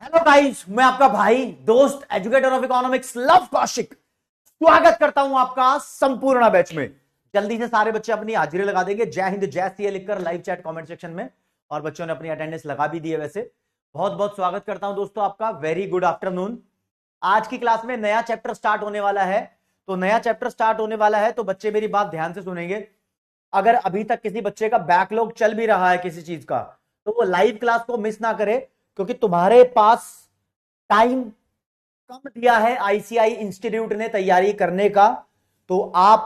Hello guys, मैं आपका भाई दोस्त educator of economics love Kaushik स्वागत करता हूं आपका संपूर्ण बैच में। जल्दी से सारे बच्चे अपनी हाजिरी लगा देंगे जय हिंद जय सिया लिखकर लाइव चैट कमेंट सेक्शन में। और बच्चों ने अपनी अटेंडेंस लगा भी दी है। वैसे बहुत बहुत स्वागत करता हूं दोस्तों आपका। Very good afternoon. आज की क्लास में नया चैप्टर स्टार्ट होने वाला है। तो नया चैप्टर स्टार्ट होने वाला है तो बच्चे मेरी बात ध्यान से सुनेंगे। अगर अभी तक किसी बच्चे का बैकलॉग चल भी रहा है किसी चीज का, तो वो लाइव क्लास को मिस ना करे, क्योंकि तुम्हारे पास टाइम कम दिया है आईसीआई इंस्टीट्यूट ने तैयारी करने का। तो आप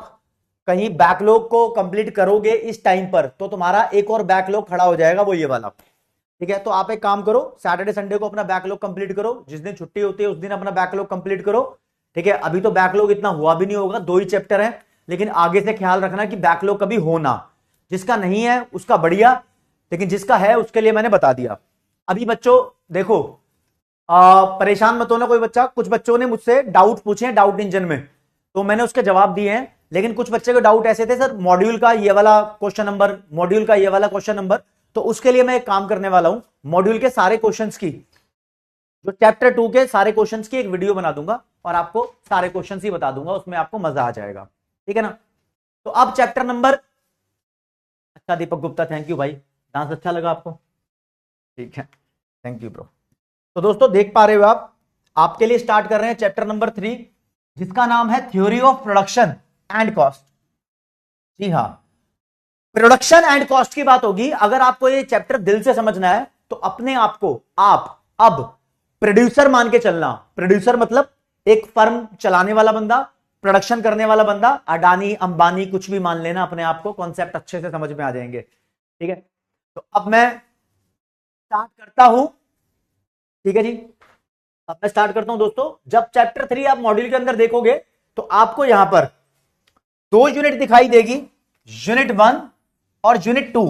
कहीं बैकलॉग को कंप्लीट करोगे इस टाइम पर तो तुम्हारा एक और बैकलॉग खड़ा हो जाएगा, वो ये वाला। ठीक है, तो आप एक काम करो, सैटरडे संडे को अपना बैकलॉग कंप्लीट करो। जिस दिन छुट्टी होती है उस दिन अपना बैकलॉग कंप्लीट करो। ठीक है, अभी तो बैकलॉग इतना हुआ भी नहीं होगा, 2 ही चैप्टर है, लेकिन आगे से ख्याल रखना कि बैकलॉग कभी होना। जिसका नहीं है उसका बढ़िया, लेकिन जिसका है उसके लिए मैंने बता दिया। अभी बच्चों देखो, परेशान मत होना कोई बच्चा। कुछ बच्चों ने मुझसे डाउट पूछे हैं डाउट इंजन में, तो मैंने उसके जवाब दिए हैं। लेकिन कुछ बच्चे के डाउट ऐसे थे, सर मॉड्यूल का ये वाला क्वेश्चन नंबर, मॉड्यूल का ये वाला क्वेश्चन नंबर। तो उसके लिए मैं एक काम करने वाला हूं, मॉड्यूल के सारे क्वेश्चंस की, जो चैप्टर 2 के सारे क्वेश्चंस की एक वीडियो बना दूंगा और आपको सारे क्वेश्चंस ही बता दूंगा, उसमें आपको मजा आ जाएगा। ठीक है ना। तो अब चैप्टर नंबर, अच्छा दीपक गुप्ता, थैंक यू भाई, डांस अच्छा लगा आपको, ठीक है, थैंक यू ब्रो। तो दोस्तों देख पा रहे हो आप, आपके लिए स्टार्ट कर रहे हैं चैप्टर नंबर 3, जिसका नाम है theory of production and cost. जी हां, प्रोडक्शन एंड कॉस्ट की बात होगी। अगर आपको ये चैप्टर दिल से समझना है तो अपने आप को आप अब प्रोड्यूसर मान के चलना। प्रोड्यूसर मतलब एक फर्म चलाने वाला बंदा, प्रोडक्शन करने वाला बंदा, अडानी अंबानी कुछ भी मान लेना अपने आप को, कॉन्सेप्ट अच्छे से समझ में आ जाएंगे। ठीक है, तो अब मैं स्टार्ट करता हूं। ठीक है जी, अब मैं स्टार्ट करता हूं दोस्तों। जब चैप्टर 3 आप मॉड्यूल के अंदर देखोगे तो आपको यहां पर 2 यूनिट दिखाई देगी, यूनिट 1 और यूनिट 2।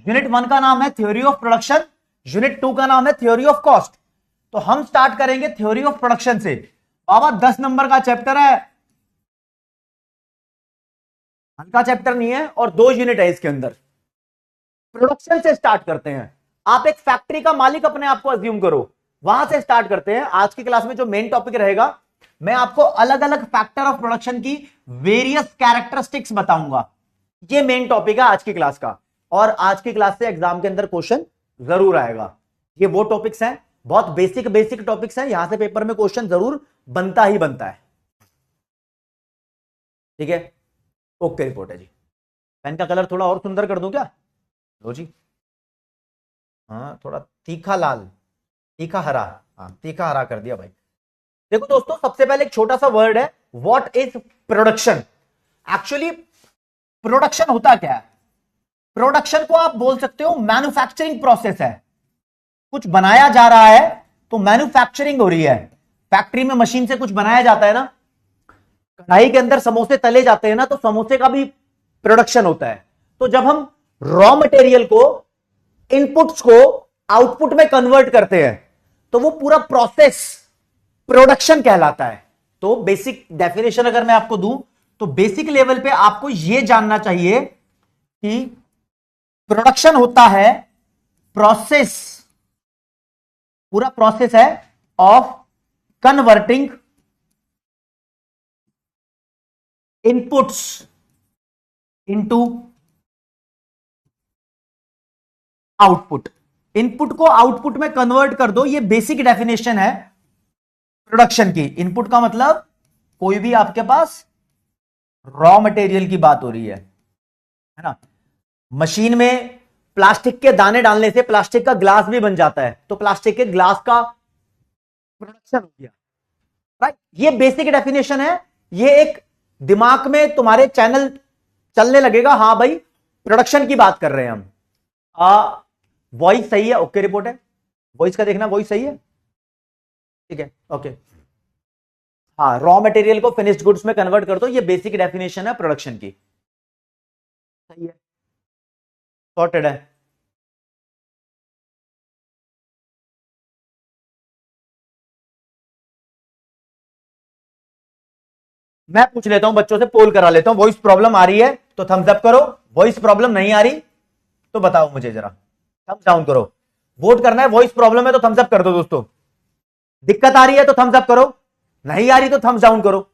यूनिट 1 का नाम है थ्योरी ऑफ प्रोडक्शन, यूनिट 2 का नाम है थ्योरी ऑफ कॉस्ट। तो हम स्टार्ट करेंगे थ्योरी ऑफ प्रोडक्शन से। बाबा 10 नंबर का चैप्टर है, हल्का चैप्टर नहीं है, और 2 यूनिट है इसके अंदर। प्रोडक्शन से स्टार्ट करते हैं। आप एक फैक्ट्री का मालिक अपने आप को अज्यूम करो, वहां से स्टार्ट करते हैं। आज की क्लास में जो मेन टॉपिक रहेगा, मैं आपको अलग अलग फैक्टर ऑफ प्रोडक्शन की वेरियस कैरेक्टरिस्टिक्स बताऊंगा। ये मेन टॉपिक है आज की क्लास का, और आज की क्लास से एग्जाम के अंदर क्वेश्चन जरूर आएगा। ये वो टॉपिक्स हैं, बहुत बेसिक बेसिक टॉपिक्स हैं, यहां से पेपर में क्वेश्चन जरूर बनता ही बनता है। ठीक है, ओके रिपोर्ट है जी। पेन का कलर थोड़ा और सुंदर कर दूं क्या? लो जी, हाँ थोड़ा तीखा लाल, तीखा हरा, हाँ तीखा हरा कर दिया भाई। देखो दोस्तों, सबसे पहले एक छोटा सा वर्ड है, what is production. Actually production होता क्या है? प्रोडक्शन को आप बोल सकते हो मैन्युफैक्चरिंग प्रोसेस है। कुछ बनाया जा रहा है तो मैन्युफैक्चरिंग हो रही है। फैक्ट्री में मशीन से कुछ बनाया जाता है ना, कढ़ाई के अंदर समोसे तले जाते हैं ना, तो समोसे का भी प्रोडक्शन होता है। तो जब हम रॉ मटेरियल को, इनपुट्स को आउटपुट में कन्वर्ट करते हैं तो वो पूरा प्रोसेस प्रोडक्शन कहलाता है। तो बेसिक डेफिनेशन अगर मैं आपको दूं तो बेसिक लेवल पे आपको यह जानना चाहिए कि प्रोडक्शन होता है प्रोसेस, पूरा प्रोसेस है of converting inputs into output. Input को आउटपुट में कन्वर्ट कर दो, ये बेसिक डेफिनेशन है प्रोडक्शन की। इनपुट का मतलब कोई भी आपके पास रॉ मटेरियल की बात हो रही है ना। मशीन में प्लास्टिक के दाने डालने से प्लास्टिक का ग्लास भी बन जाता है, तो प्लास्टिक के ग्लास का प्रोडक्शन हो गया, राइट। ये बेसिक डेफिनेशन है। ये एक दिमाग में तुम्हारे चैनल चलने लगेगा, हाँ भाई प्रोडक्शन की बात कर रहे हैं हम। वॉइस सही है, ओके रिपोर्ट है। वॉइस का देखना, वॉइस सही है, ठीक है, ओके। हाँ, रॉ मटेरियल को फिनिश्ड गुड्स में कन्वर्ट कर दो, ये बेसिक डेफिनेशन है प्रोडक्शन की। सही है, सॉर्टेड है। मैं पूछ लेता हूं बच्चों से, पोल करा लेता हूं। वॉइस प्रॉब्लम आ रही है तो थम्स अप करो, वॉइस प्रॉब्लम नहीं आ रही तो बताओ मुझे, जरा थम्स डाउन करो। वोट करना है, वॉइस प्रॉब्लम है तो थम्स अप कर दो दोस्तों। दिक्कत आ रही है तो थम्स अप करो, नहीं आ रही तो थम्स डाउन करो।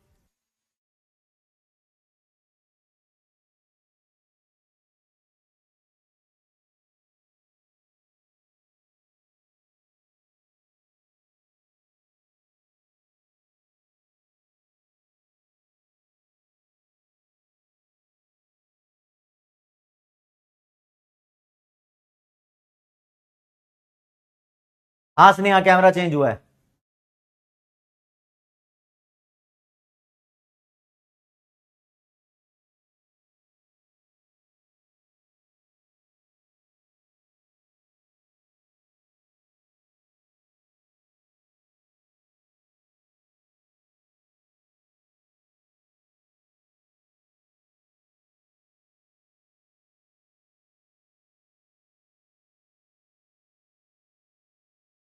हाँ स्नेहा, कैमरा चेंज हुआ है।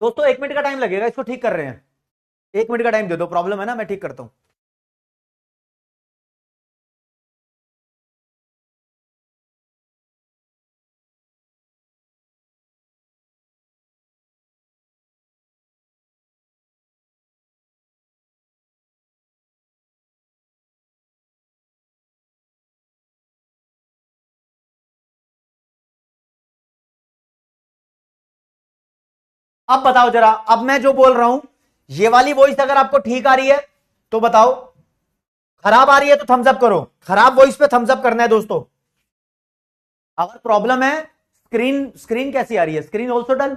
दोस्तों 1 मिनट का टाइम लगेगा, इसको ठीक कर रहे हैं। 1 मिनट का टाइम दे दो, प्रॉब्लम है ना, मैं ठीक करता हूं। अब बताओ जरा, अब मैं जो बोल रहा हूं ये वाली वॉइस अगर आपको ठीक आ रही है तो बताओ, खराब आ रही है तो थम्स अप करो। खराब वॉइस पे थम्स अप करना है दोस्तों। अगर प्रॉब्लम है, स्क्रीन स्क्रीन कैसी आ रही है, screen also done.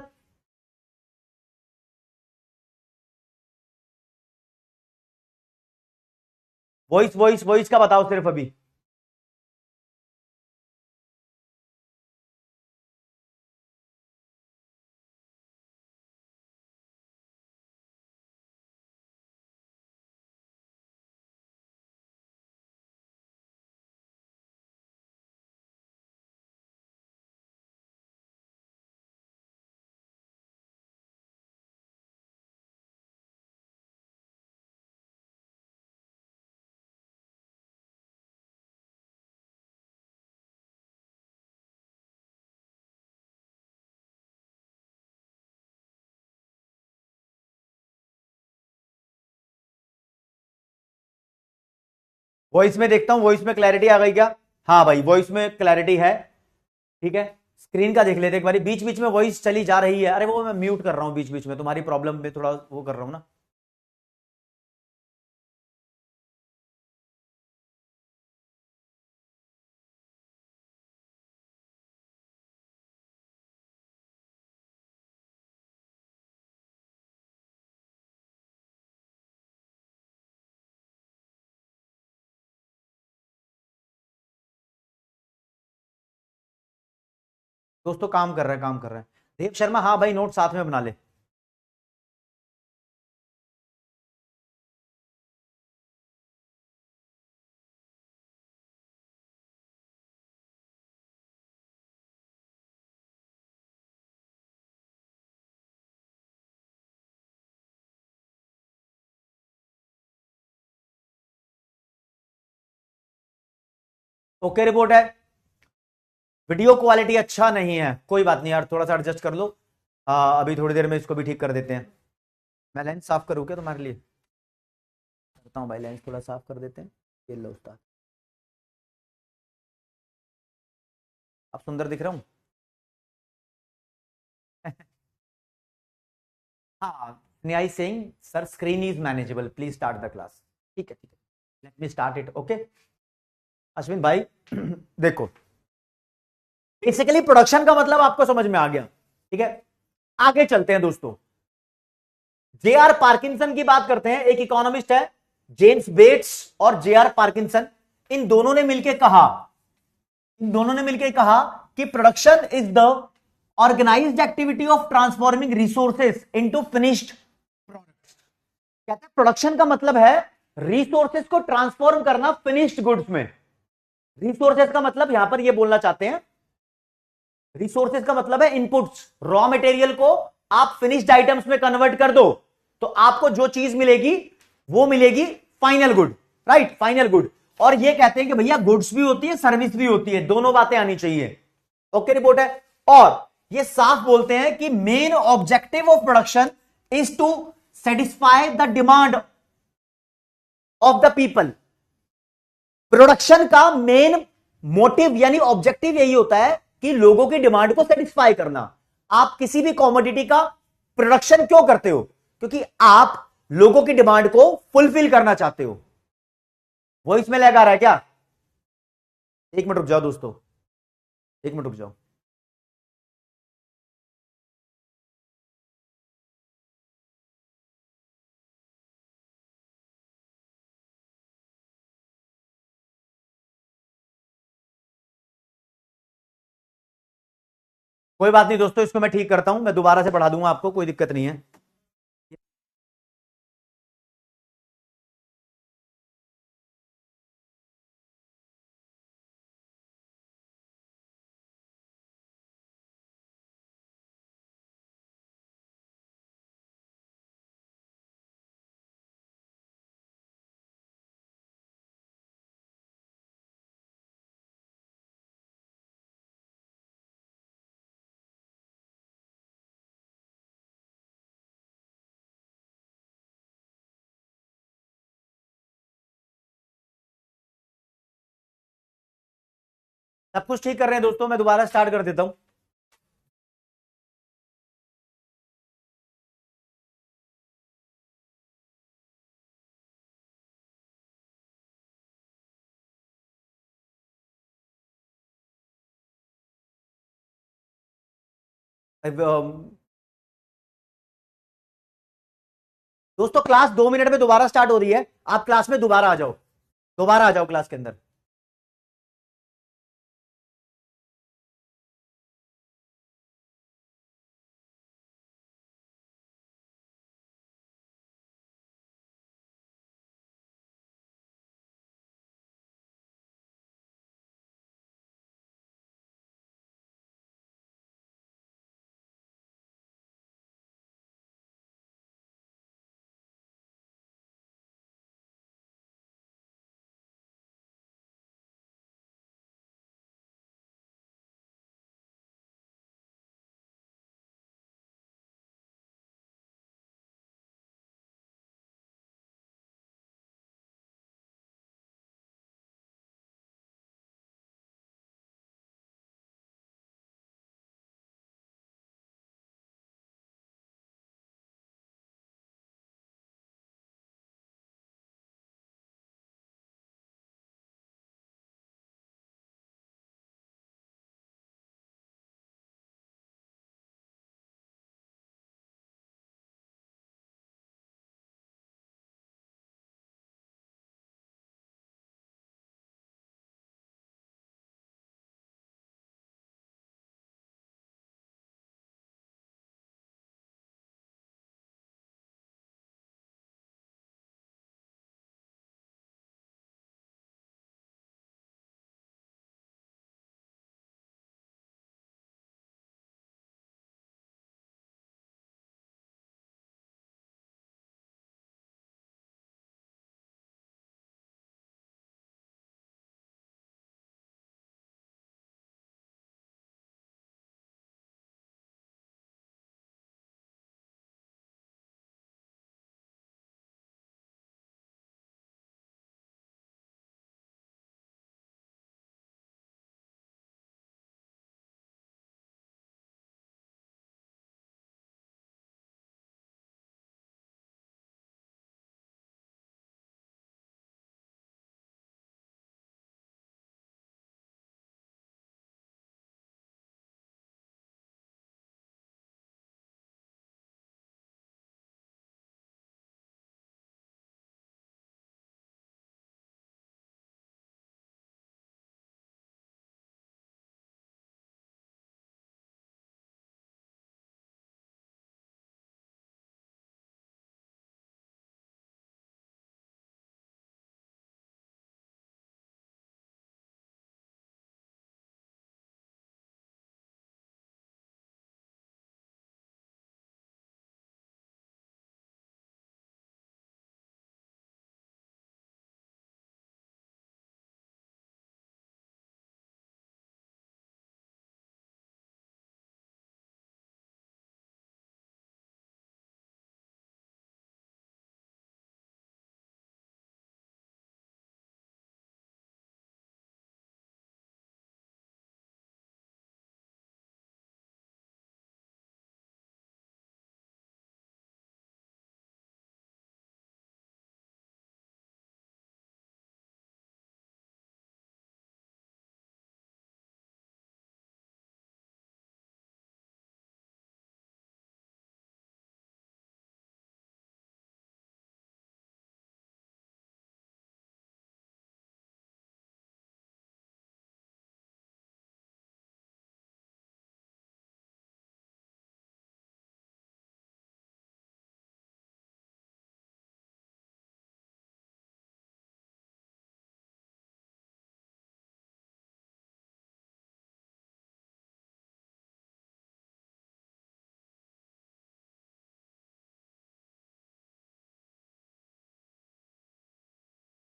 Voice voice voice का बताओ सिर्फ अभी। वॉइस में देखता हूं, वॉइस में क्लैरिटी आ गई क्या? हाँ भाई, वॉइस में क्लैरिटी है। ठीक है, स्क्रीन का देख लेते हैं एक बार। बीच बीच में वॉइस चली जा रही है, अरे वो मैं म्यूट कर रहा हूं बीच बीच में, तुम्हारी प्रॉब्लम में थोड़ा वो कर रहा हूं ना। दोस्तों काम कर रहे हैं, काम कर रहे हैं। देव शर्मा, हाँ भाई, नोट साथ में बना ले। ओके रिपोर्ट है। वीडियो क्वालिटी अच्छा नहीं है, कोई बात नहीं यार, थोड़ा सा एडजस्ट कर लो। अभी थोड़ी देर में इसको भी ठीक कर देते हैं। मैं लेंस साफ करूँ क्या तुम्हारे लिए? करता हूँ भाई, लेंस थोड़ा साफ कर देते हैं। ये लो उस्ताद, अब सुंदर दिख रहा हूँ। हाँ, न्याय Singh sir, screen is manageable, please start the class. ठीक है ठीक है, let me start it. Okay Ashwin भाई, देखो, बेसिकली प्रोडक्शन का मतलब आपको समझ में आ गया। ठीक है, आगे चलते हैं दोस्तों। जे आर पार्किंसन की बात करते हैं। एक इकोनॉमिस्ट है जेम्स बेट्स और जे आर पार्किंसन, इन दोनों ने मिलकर कहा, इन दोनों ने मिलकर कहा कि production is the organised activity of transforming resources into finished products. कहते हैं प्रोडक्शन का मतलब है रिसोर्सेस को ट्रांसफॉर्म करना फिनिश्ड गुड्स में। रिसोर्सेस का मतलब यहां पर ये बोलना चाहते हैं, रिसोर्सेज का मतलब है इनपुट्स, रॉ मटेरियल को आप फिनिश्ड आइटम्स में कन्वर्ट कर दो तो आपको जो चीज मिलेगी वो मिलेगी final good. Right, final good. और ये कहते हैं कि भैया गुड्स भी होती है, सर्विस भी होती है, दोनों बातें आनी चाहिए। ओके रिपोर्ट है। और ये साफ बोलते हैं कि main objective of production is to satisfy the demand of the people. Production का मेन मोटिव यानी ऑब्जेक्टिव यही होता है कि लोगों की डिमांड को सेटिस्फाई करना। आप किसी भी कॉमोडिटी का प्रोडक्शन क्यों करते हो? क्योंकि आप लोगों की डिमांड को फुलफिल करना चाहते हो। वो इसमें लगा रहा है क्या? एक मिनट रुक जाओ दोस्तों, एक मिनट रुक जाओ। कोई बात नहीं दोस्तों, इसको मैं ठीक करता हूं, मैं दोबारा से पढ़ा दूंगा आपको, कोई दिक्कत नहीं है। सब कुछ ठीक कर रहे हैं दोस्तों, मैं दोबारा स्टार्ट कर देता हूं। दोस्तों क्लास 2 मिनट में दोबारा स्टार्ट हो रही है, आप क्लास में दोबारा आ जाओ, दोबारा आ जाओ क्लास के अंदर।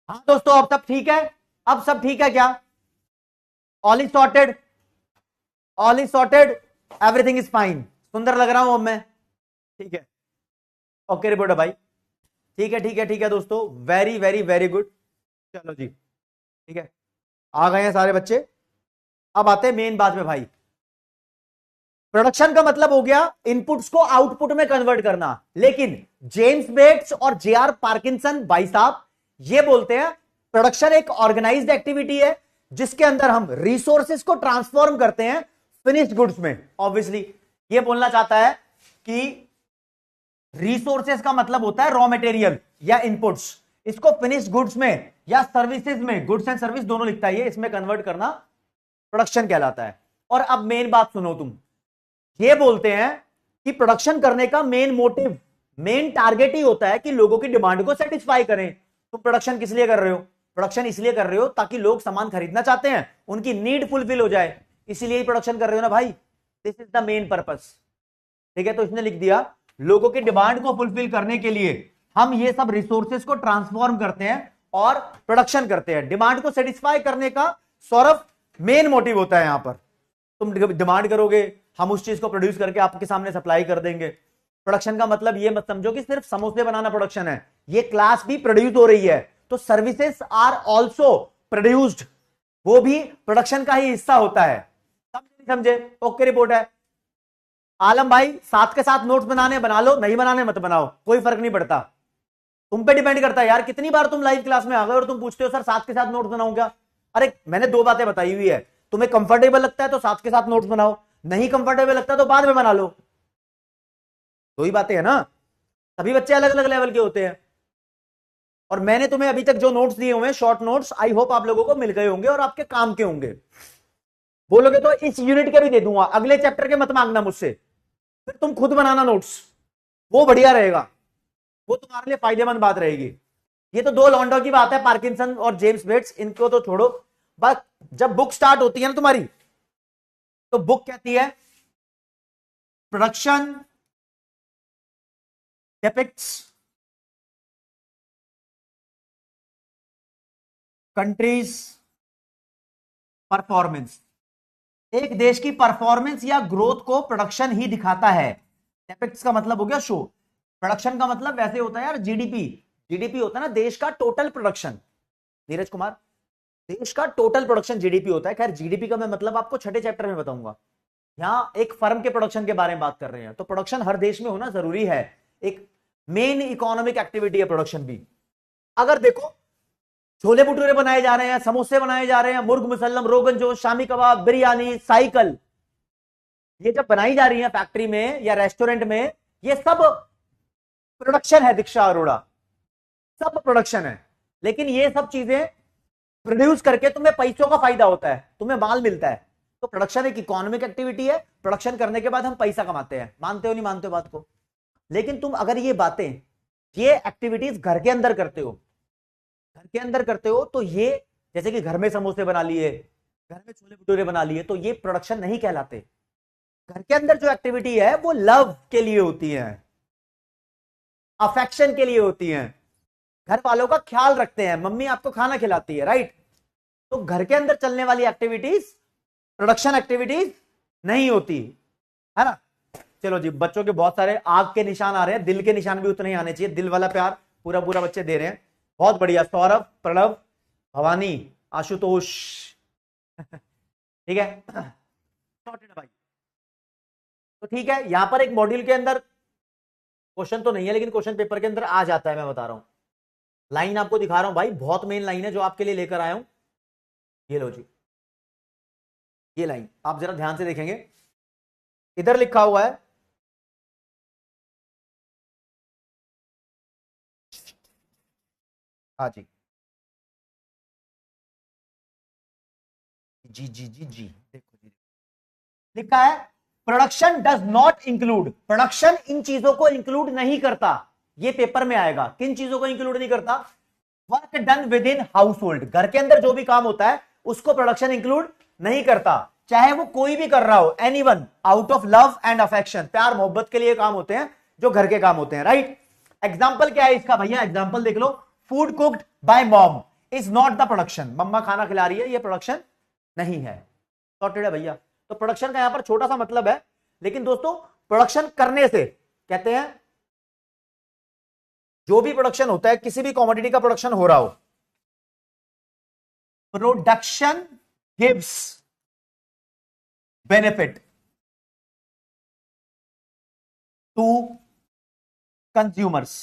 हाँ दोस्तों, अब सब ठीक है, अब सब ठीक है क्या? All is sorted, all is sorted, everything is fine. सुंदर लग रहा हूं अब मैं? ठीक है, ओके रिपोर्टर भाई, ठीक है ठीक है ठीक है दोस्तों, वेरी वेरी वेरी गुड। चलो जी, ठीक है, आ गए हैं सारे बच्चे। अब आते हैं मेन बात में भाई। प्रोडक्शन का मतलब हो गया इनपुट्स को आउटपुट में कन्वर्ट करना, लेकिन जेम्स बेट्स और जेआर पार्किंसन भाई साहब ये बोलते हैं प्रोडक्शन एक ऑर्गेनाइज्ड एक्टिविटी है जिसके अंदर हम रिसोर्सेज को ट्रांसफॉर्म करते हैं फिनिश्ड गुड्स में। ऑब्वियसली ये बोलना चाहता है कि रिसोर्सेज का मतलब होता है रॉ मटेरियल या इनपुट्स, इसको फिनिश्ड गुड्स में या सर्विसेज में, गुड्स एंड सर्विस दोनों लिखता है ये, इसमें कन्वर्ट करना प्रोडक्शन कहलाता है। और अब मेन बात सुनो तुम, ये बोलते हैं कि प्रोडक्शन करने का मेन मोटिव, मेन टारगेट ही होता है कि लोगों की डिमांड को सेटिस्फाई करें। तुम प्रोडक्शन किस लिए कर रहे हो? प्रोडक्शन इसलिए कर रहे हो ताकि लोग सामान खरीदना चाहते हैं, उनकी नीड फुलफिल हो जाए, इसीलिए ही प्रोडक्शन कर रहे हो ना भाई। This is the main purpose. ठीक है, तो इसने लिख दिया लोगों की डिमांड को फुलफिल करने के लिए हम ये सब रिसोर्सेज को ट्रांसफॉर्म करते हैं और प्रोडक्शन करते हैं। डिमांड को सेटिस्फाई करने का सौरभ मेन मोटिव होता है यहां पर। तुम डिमांड करोगे, हम उस चीज को प्रोड्यूस करके आपके सामने सप्लाई कर देंगे। प्रोडक्शन का मतलब ये मत समझो कि सिर्फ समोसे बनाना प्रोडक्शन है, ये क्लास भी प्रोड्यूस हो रही है, तो सर्विसेज आर ऑल्सो प्रोड्यूस्ड, वो भी प्रोडक्शन का ही हिस्सा होता है। समझे? ओके रिपोर्ट है। आलम भाई साथ के साथ नोट्स बनाने बना लो, नहीं बनाने मत बनाओ, कोई फर्क नहीं पड़ता, तुम पे डिपेंड करता है यार। कितनी बार तुम लाइव क्लास में आ गए और तुम पूछते हो सर साथ के साथ नोट्स बनाऊं क्या? अरे मैंने दो बातें बताई हुई है, तुम्हें कंफर्टेबल लगता है तो साथ के साथ नोट्स बनाओ, नहीं कंफर्टेबल लगता तो बाद में बना लो। दो ही बातें है ना, सभी बच्चे अलग अलग लेवल के होते हैं। और मैंने तुम्हें अभी तक जो नोट्स दिए हुए हैं, शॉर्ट नोट्स, आई होप आप लोगों को मिल गए होंगे और आपके काम के होंगे। बोलोगे तो इस यूनिट के भी दे दूंगा, अगले चैप्टर के मत मांगना मुझसे, फिर तुम खुद बनाना नोट्स, वो बढ़िया रहेगा, वो तुम्हारे लिए फायदेमंद बात रहेगी। ये तो दो लॉन्डो की बात है, पार्किंसन और जेम्स बेट्स, इनको तो छोड़ो। बस जब बुक स्टार्ट होती है ना तुम्हारी, तो बुक कहती है प्रोडक्शन डिपिक्ट्स कंट्रीज परफॉर्मेंस। एक देश की परफॉर्मेंस या ग्रोथ को प्रोडक्शन ही दिखाता है। डिपिक्ट्स का मतलब हो गया शो, प्रोडक्शन का मतलब वैसे होता है यार जीडीपी। जीडीपी होता है ना देश का टोटल प्रोडक्शन। नीरज कुमार, देश का टोटल प्रोडक्शन जीडीपी होता है। खैर जीडीपी का मैं मतलब आपको छठे चैप्टर में बताऊंगा। यहां एक फर्म के प्रोडक्शन के बारे में बात कर रहे हैं, तो प्रोडक्शन हर देश में होना जरूरी है, एक मेन इकोनॉमिक एक्टिविटी है प्रोडक्शन भी। अगर देखो छोले भटूरे बनाए जा रहे हैं, समोसे बनाए जा रहे हैं, मुर्ग मुसल्लम, रोगन जोश, शामी कबाब, बिरयानी, साइकिल, ये जब बनाई जा रही है फैक्ट्री में या रेस्टोरेंट में, ये सब प्रोडक्शन है दीक्षा अरोड़ा, सब प्रोडक्शन है। लेकिन ये सब चीजें प्रोड्यूस करके तुम्हें पैसों का फायदा होता है, तुम्हें माल मिलता है। तो प्रोडक्शन एक इकोनॉमिक एक्टिविटी है, प्रोडक्शन करने के बाद हम पैसा कमाते हैं। मानते हो नहीं मानते हो बात को? लेकिन तुम अगर ये बातें, ये एक्टिविटीज घर के अंदर करते हो, घर के अंदर करते हो, तो ये जैसे कि घर में समोसे बना लिए, घर में छोले भटूरे बना लिए, तो ये प्रोडक्शन नहीं कहलाते। घर के अंदर जो एक्टिविटी है वो लव के लिए होती है, अफेक्शन के लिए होती है, घर वालों का ख्याल रखते हैं, मम्मी आपको खाना खिलाती है, राइट? तो घर के अंदर चलने वाली एक्टिविटीज प्रोडक्शन एक्टिविटीज नहीं होती है ना। चलो जी, बच्चों के बहुत सारे आग के निशान आ रहे हैं, दिल के निशान भी उतने ही आने चाहिए। दिल वाला प्यार पूरा पूरा बच्चे दे रहे हैं, बहुत बढ़िया। सौरभ, प्रणव, भवानी, आशुतोष ठीक है, सॉर्टेड भाई। तो ठीक है, यहां पर एक मॉड्यूल के अंदर क्वेश्चन तो नहीं है, लेकिन क्वेश्चन पेपर के अंदर आ जाता है, मैं बता रहा हूं। लाइन आपको दिखा रहा हूं भाई, बहुत मेन लाइन है जो आपके लिए लेकर आया हूं। ये लो जी, ये लाइन आप जरा ध्यान से देखेंगे, इधर लिखा हुआ है हाँ जी, जी जी जी जी, देखो जी, लिखा है production does not include, production in चीजों को इंक्लूड नहीं करता। ये पेपर में आएगा, किन चीजों को इंक्लूड नहीं करता? Work done with in house hold, घर के अंदर जो भी काम होता है उसको प्रोडक्शन इंक्लूड नहीं करता, चाहे वो कोई भी कर रहा हो, anyone, out of love and affection, प्यार मोहब्बत के लिए काम होते हैं जो घर के काम होते हैं, राइट? एग्जाम्पल क्या है इसका भैया? एग्जाम्पल देख लो, food cooked by mom, is not the production. मम्मा खाना खिला रही है, ये प्रोडक्शन नहीं है। सॉर्टेड है भैया। तो प्रोडक्शन का यहां पर छोटा सा मतलब है, लेकिन दोस्तों प्रोडक्शन करने से कहते हैं जो भी प्रोडक्शन होता है, किसी भी कमोडिटी का प्रोडक्शन हो रहा हो, production gives benefit to consumers.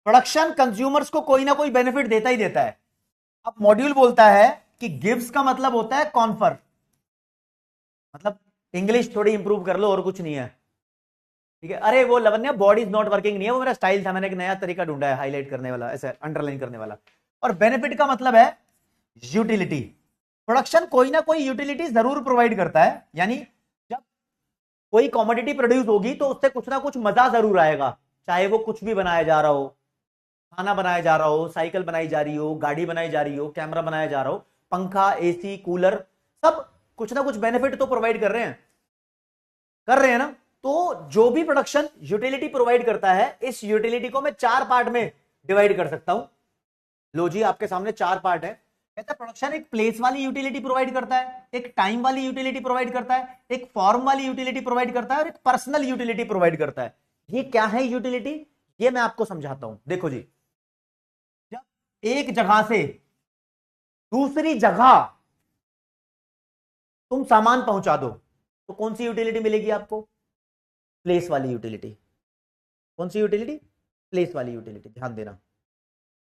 Production consumers को कोई ना कोई बेनिफिट देता ही देता है। अब मॉड्यूल बोलता है कि गिव्स का मतलब होता है कॉन्फर, मतलब इंग्लिश थोड़ी इंप्रूव कर लो और कुछ नहीं है, ठीक है। अरे वो Lavanya body is not working नहीं है, वो मेरा स्टाइल था, मैंने एक नया तरीका ढूंढा है हाईलाइट करने वाला, ऐसे अंडरलाइन करने वाला। और बेनिफिट का मतलब है यूटिलिटी। प्रोडक्शन कोई ना कोई यूटिलिटी जरूर प्रोवाइड करता है, यानी जब कोई कॉमोडिटी प्रोड्यूस होगी तो उससे कुछ ना कुछ मजा जरूर आएगा, चाहे वो कुछ भी बनाया जा रहा हो, खाना बनाया जा रहा हो, साइकिल बनाई जा रही हो, गाड़ी बनाई जा रही हो, कैमरा बनाया जा रहा हो, पंखा, एसी, कूलर, सब कुछ ना कुछ बेनिफिट तो प्रोवाइड कर रहे हैं ना। तो जो भी प्रोडक्शन यूटिलिटी प्रोवाइड करता है, इस यूटिलिटी को मैं 4 पार्ट में डिवाइड कर सकता हूं। लो जी, आपके सामने 4 पार्ट है। कहता है प्रोडक्शन एक प्लेस वाली यूटिलिटी प्रोवाइड करता है, एक टाइम वाली यूटिलिटी प्रोवाइड करता है, एक फॉर्म वाली यूटिलिटी प्रोवाइड करता है और एक पर्सनल यूटिलिटी प्रोवाइड करता है। ये क्या है यूटिलिटी, ये मैं आपको समझाता हूं। देखो जी, जब एक जगह से दूसरी जगह तुम सामान पहुंचा दो तो कौन सी यूटिलिटी मिलेगी आपको? प्लेस वाली यूटिलिटी। कौन सी यूटिलिटी? प्लेस वाली यूटिलिटी। ध्यान देना,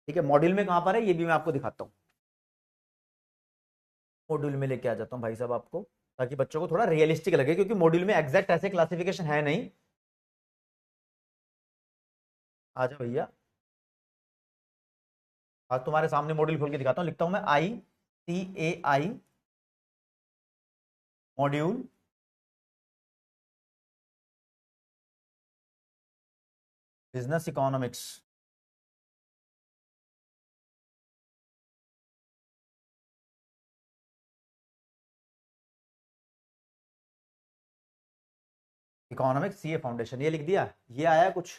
ठीक है। मॉड्यूल में कहां पर है ये भी मैं आपको दिखाता हूं। मॉड्यूल में लेके आ जाता हूं भाई साहब आपको, ताकि बच्चों को थोड़ा रियलिस्टिक लगे, क्योंकि मॉड्यूल में एग्जैक्ट ऐसे क्लासिफिकेशन है नहीं। आ जाओ भैया, आज तुम्हारे सामने मॉड्यूल खोल के दिखाता हूं। लिखता हूं मैं ICAI module business economics. Economics CA foundation, ये लिख दिया, ये आया कुछ,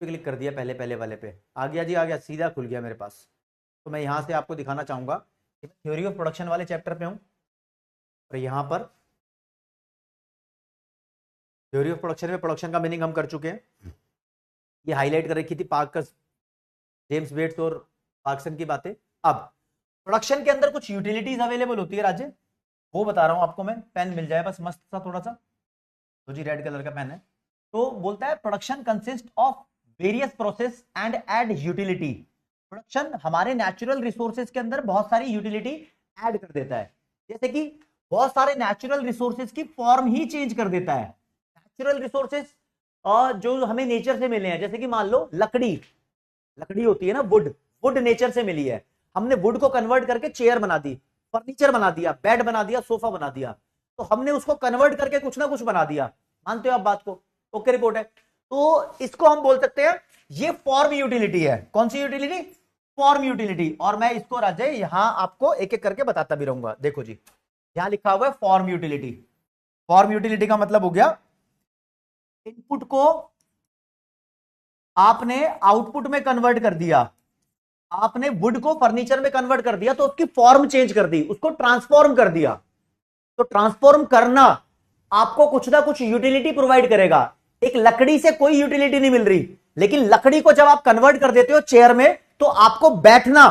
क्लिक कर दिया पहले पहले वाले पे, आ गया जी, आ गया, सीधा खुल गया मेरे पास। तो मैं यहां से आपको दिखाना चाहूंगा कि मैं थ्योरी ऑफ प्रोडक्शन वाले चैप्टर पे हूं, और यहां पर थ्योरी ऑफ प्रोडक्शन में प्रोडक्शन का मीनिंग हम कर चुके हैं। ये हाईलाइट कर रखी थी पार्कस, जेम्स बेट्स और पार्कसन की बातें। अब प्रोडक्शन के अंदर कुछ यूटिलिटीज अवेलेबल होती है राजे, वो बता रहा हूं आपको मैं। पेन मिल जाए बस मस्त सा थोड़ा सा, तो जी रेड कलर का पेन है। तो बोलता है production consist of various process and add utility. Production हमारे नेचुरल रिसोर्सेज के अंदर बहुत सारी यूटिलिटी ऐड कर देता है, जैसे कि बहुत सारे नेचुरल रिसोर्सेज की फॉर्म ही चेंज कर देता है। नेचुरल रिसोर्सेज जो हमें नेचर से मिले हैं, जैसे कि मान लो लकड़ी, लकड़ी होती है ना, वुड, वुड नेचर से मिली है। हमने वुड को कन्वर्ट करके चेयर बना दी, फर्नीचर बना दिया, बेड बना दिया, सोफा बना दिया, तो हमने उसको कन्वर्ट करके कुछ ना कुछ बना दिया। मानते हो आप बात को? ओके रिपोर्ट है। तो इसको हम बोल सकते हैं ये फॉर्म यूटिलिटी है। कौन सी यूटिलिटी? Form utility. और मैं इसको राजे यहां आपको एक एक करके बताता भी रहूंगा। देखो जी, यहां लिखा हुआ है फॉर्म यूटिलिटी। फॉर्म यूटिलिटी का मतलब हो गया इनपुट को आपने आउटपुट में कन्वर्ट कर दिया, आपने वुड को फर्नीचर में कन्वर्ट कर दिया, तो उसकी फॉर्म चेंज कर दी, उसको ट्रांसफॉर्म कर दिया। तो ट्रांसफॉर्म करना आपको कुछ ना कुछ यूटिलिटी प्रोवाइड करेगा। एक लकड़ी से कोई यूटिलिटी नहीं मिल रही, लेकिन लकड़ी को जब आप कन्वर्ट कर देते हो चेयर में, तो आपको बैठना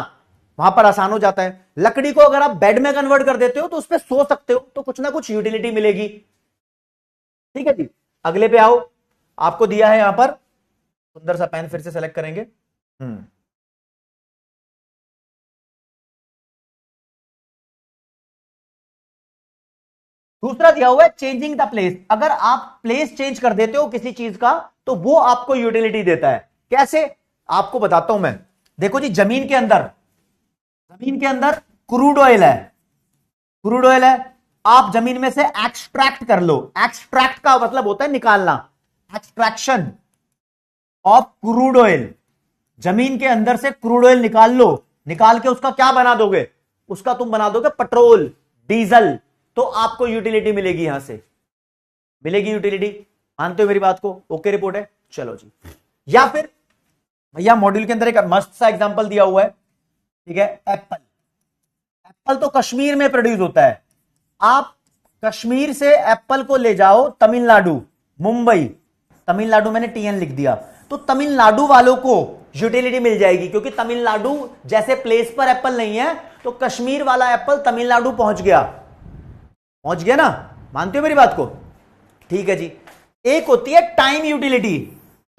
वहां पर आसान हो जाता है। लकड़ी को अगर आप बेड में कन्वर्ट कर देते हो तो उस पर सो सकते हो, तो कुछ ना कुछ यूटिलिटी मिलेगी। ठीक है जी, अगले पे आओ। आपको दिया है यहां पर सुंदर सा पेन, फिर से सेलेक्ट करेंगे। दूसरा दिया हुआ है चेंजिंग द प्लेस। अगर आप प्लेस चेंज कर देते हो किसी चीज का, तो वो आपको यूटिलिटी देता है। कैसे? आपको बताता हूं मैं। देखो जी, जमीन के अंदर क्रूड ऑयल है, क्रूड ऑयल है। आप जमीन में से एक्सट्रैक्ट कर लो। एक्सट्रैक्ट का मतलब होता है निकालना, एक्सट्रैक्शन ऑफ क्रूड ऑयल। जमीन के अंदर से क्रूड ऑयल निकाल लो, निकाल के उसका क्या बना दोगे? उसका तुम बना दोगे पेट्रोल, डीजल, तो आपको यूटिलिटी मिलेगी, यहां से मिलेगी यूटिलिटी। मानते हो मेरी बात को? ओके रिपोर्ट है, चलो जी। या फिर भैया मॉड्यूल के अंदर एक मस्त सा एग्जांपल दिया हुआ है, ठीक है। एप्पल, एप्पल तो कश्मीर में प्रोड्यूस होता है। आप कश्मीर से एप्पल को ले जाओ तमिलनाडु, मुंबई, तमिलनाडु मैंने टीएन लिख दिया, तो तमिलनाडु वालों को यूटिलिटी मिल जाएगी, क्योंकि तमिलनाडु जैसे प्लेस पर एप्पल नहीं है, तो कश्मीर वाला एप्पल तमिलनाडु पहुंच गया, पहुंच गया ना, मानते हो मेरी बात को? ठीक है जी। एक होती है टाइम यूटिलिटी।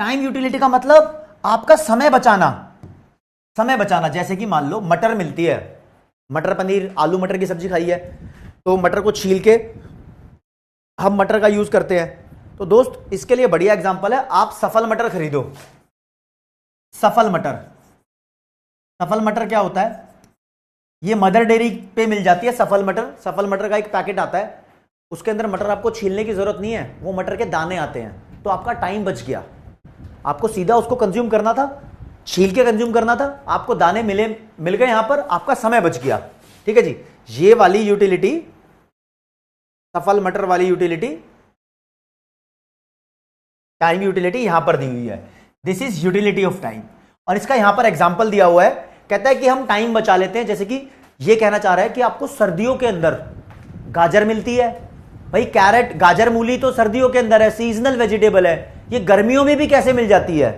टाइम यूटिलिटी का मतलब आपका समय बचाना, समय बचाना। जैसे कि मान लो मटर मिलती है, मटर पनीर, आलू मटर की सब्जी खाई है, तो मटर को छील के हम मटर का यूज करते हैं। तो दोस्त इसके लिए बढ़िया एग्जांपल है, आप सफल मटर खरीदो। सफल मटर, सफल मटर क्या होता है? ये मदर डेयरी पे मिल जाती है सफल मटर। सफल मटर का एक पैकेट आता है, उसके अंदर मटर आपको छीलने की जरूरत नहीं है, वो मटर के दाने आते हैं, तो आपका टाइम बच गया। आपको सीधा उसको कंज्यूम करना था, छील के कंज्यूम करना था, आपको दाने मिल गए यहां पर, आपका समय बच गया। ठीक है जी। ये वाली यूटिलिटी, सफल मटर वाली यूटिलिटी, टाइम यूटिलिटी यहां पर दी हुई है। This is utility of time. और इसका यहां पर एग्जांपल दिया हुआ है, कहता है कि हम टाइम बचा लेते हैं। जैसे कि ये कहना चाह रहा है कि आपको सर्दियों के अंदर गाजर मिलती है, भाई कैरेट, गाजर, मूली तो सर्दियों के अंदर है, सीजनल वेजिटेबल है। ये गर्मियों में भी कैसे मिल जाती है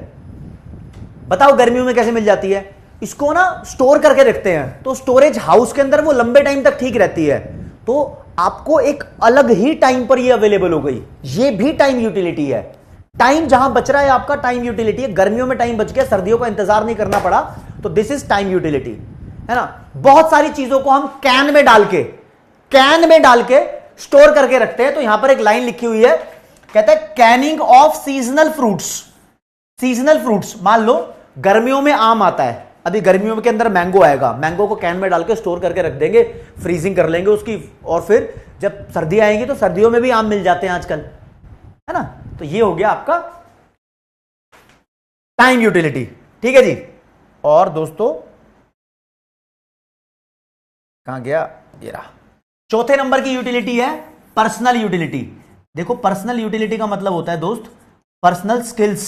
बताओ? गर्मियों में कैसे मिल जाती है? इसको ना स्टोर करके रखते हैं, तो स्टोरेज हाउस के अंदर वो लंबे टाइम तक ठीक रहती है, तो आपको एक अलग ही टाइम पर ये अवेलेबल हो गई। ये भी टाइम यूटिलिटी है। टाइम जहां बच रहा है आपका, टाइम यूटिलिटी है। गर्मियों में टाइम बच गया, सर्दियों का इंतजार नहीं करना पड़ा, तो दिस इज टाइम यूटिलिटी, है ना। बहुत सारी चीजों को हम कैन में डाल के स्टोर करके रखते हैं। तो यहां पर एक लाइन लिखी हुई है, कहता है Canning of seasonal fruits. Seasonal fruits, मान लो गर्मियों में आम आता है, अभी गर्मियों के अंदर मैंगो आएगा, मैंगो को कैन में डाल के स्टोर करके रख देंगे, फ्रीजिंग कर लेंगे उसकी, और फिर जब सर्दी आएगी तो सर्दियों में भी आम मिल जाते हैं आजकल, है ना। तो ये हो गया आपका टाइम यूटिलिटी। ठीक है जी। और दोस्तों कहां गया, ये रहा। चौथे नंबर की यूटिलिटी है पर्सनल यूटिलिटी। देखो पर्सनल यूटिलिटी का मतलब होता है दोस्त, पर्सनल स्किल्स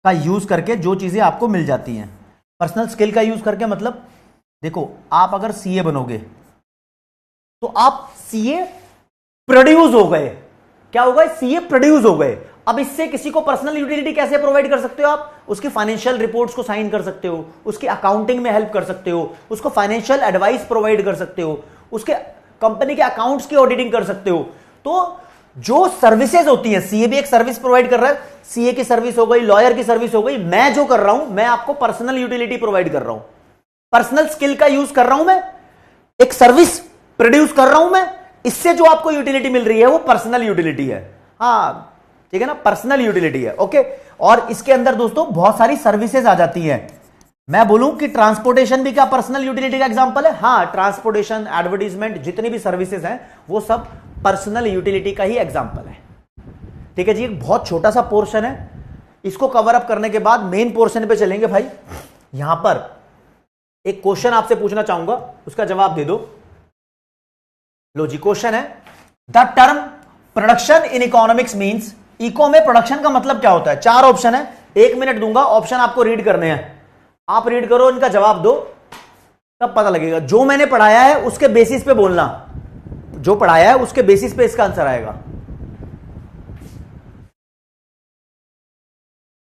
का यूज करके जो चीजें आपको मिल जाती हैं। पर्सनल स्किल का यूज करके मतलब, देखो आप अगर सीए बनोगे तो आप सीए प्रोड्यूस हो गए। क्या हो गए? सीए प्रोड्यूस हो गए। अब इससे किसी को पर्सनल यूटिलिटी कैसे प्रोवाइड कर सकते हो आप? उसकी फाइनेंशियल रिपोर्ट्स को साइन कर सकते हो, उसकी अकाउंटिंग में हेल्प कर सकते हो, उसको फाइनेंशियल एडवाइस प्रोवाइड कर सकते हो, उसके कंपनी के अकाउंट्स की ऑडिटिंग कर सकते हो। तो जो सर्विसेज होती है, सीए भी एक सर्विस प्रोवाइड कर रहा है, सीए की सर्विस हो गई, लॉयर की सर्विस हो गई, मैं जो कर रहा हूं, मैं आपको पर्सनल यूटिलिटी प्रोवाइड कर रहा हूं, पर्सनल स्किल का यूज कर रहा हूं, मैं एक सर्विस प्रोड्यूस कर रहा हूं, मैं इससे जो आपको यूटिलिटी मिल रही है वो पर्सनल यूटिलिटी है। हाँ ठीक है ना, पर्सनल यूटिलिटी है। ओके। और इसके अंदर दोस्तों बहुत सारी सर्विसेज आ जाती हैं। मैं बोलूं कि ट्रांसपोर्टेशन भी क्या पर्सनल यूटिलिटी का एग्जांपल है? हाँ, ट्रांसपोर्टेशन, एडवर्टीजमेंट, जितनी भी सर्विसेज हैं वो सब पर्सनल यूटिलिटी का ही एग्जांपल है। ठीक है जी। एक बहुत छोटा सा पोर्शन है, इसको कवर अप करने के बाद मेन पोर्शन पे चलेंगे। भाई यहां पर एक क्वेश्चन आपसे पूछना चाहूंगा, उसका जवाब दे दो। लो जी, क्वेश्चन है, the term production in economics means, eco में प्रोडक्शन का मतलब क्या होता है? 4 ऑप्शन है, 1 मिनट दूंगा, ऑप्शन आपको रीड करने हैं, आप रीड करो, इनका जवाब दो, तब पता लगेगा। जो मैंने पढ़ाया है उसके बेसिस पे बोलना, जो पढ़ाया है उसके बेसिस पे इसका आंसर आएगा।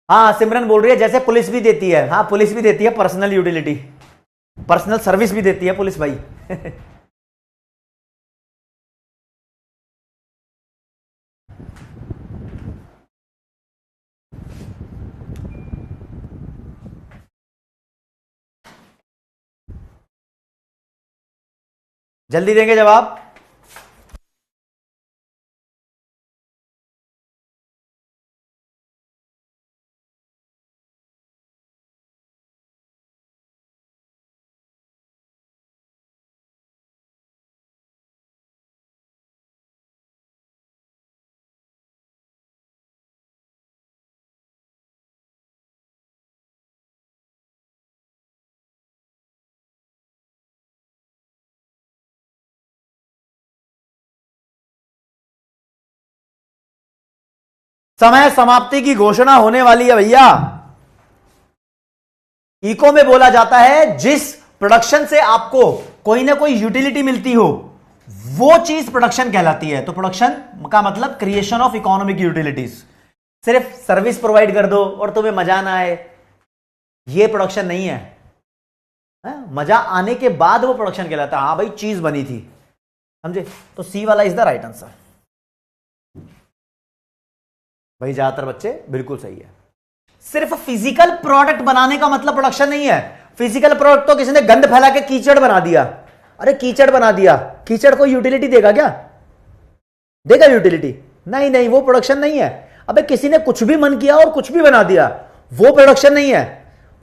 हाँ सिमरन बोल रही है जैसे पुलिस भी देती है। हाँ पुलिस भी देती है पर्सनल यूटिलिटी, पर्सनल सर्विस भी देती है पुलिस भाई। जल्दी देंगे जवाब। समय समाप्ति की घोषणा होने वाली है भैया। इको में बोला जाता है जिस प्रोडक्शन से आपको कोई ना कोई यूटिलिटी मिलती हो, वो चीज प्रोडक्शन कहलाती है। तो प्रोडक्शन का मतलब क्रिएशन ऑफ इकोनॉमिक यूटिलिटीज। सिर्फ सर्विस प्रोवाइड कर दो और तुम्हें मजा ना आए, ये प्रोडक्शन नहीं है। मजा आने के बाद वो प्रोडक्शन कहलाता है। हाँ भाई चीज बनी थी, समझे? तो सी वाला इज द राइट आंसर। भाई ज्यादातर बच्चे बिल्कुल सही है। सिर्फ फिजिकल प्रोडक्ट बनाने का मतलब प्रोडक्शन नहीं है। फिजिकल प्रोडक्ट तो किसी ने गंद फैला के कीचड़ बना दिया, अरे कीचड़ बना दिया, कीचड़ को यूटिलिटी देगा क्या? देगा यूटिलिटी? नहीं नहीं, वो प्रोडक्शन नहीं है। अबे किसी ने कुछ भी मन किया और कुछ भी बना दिया, वो प्रोडक्शन नहीं है।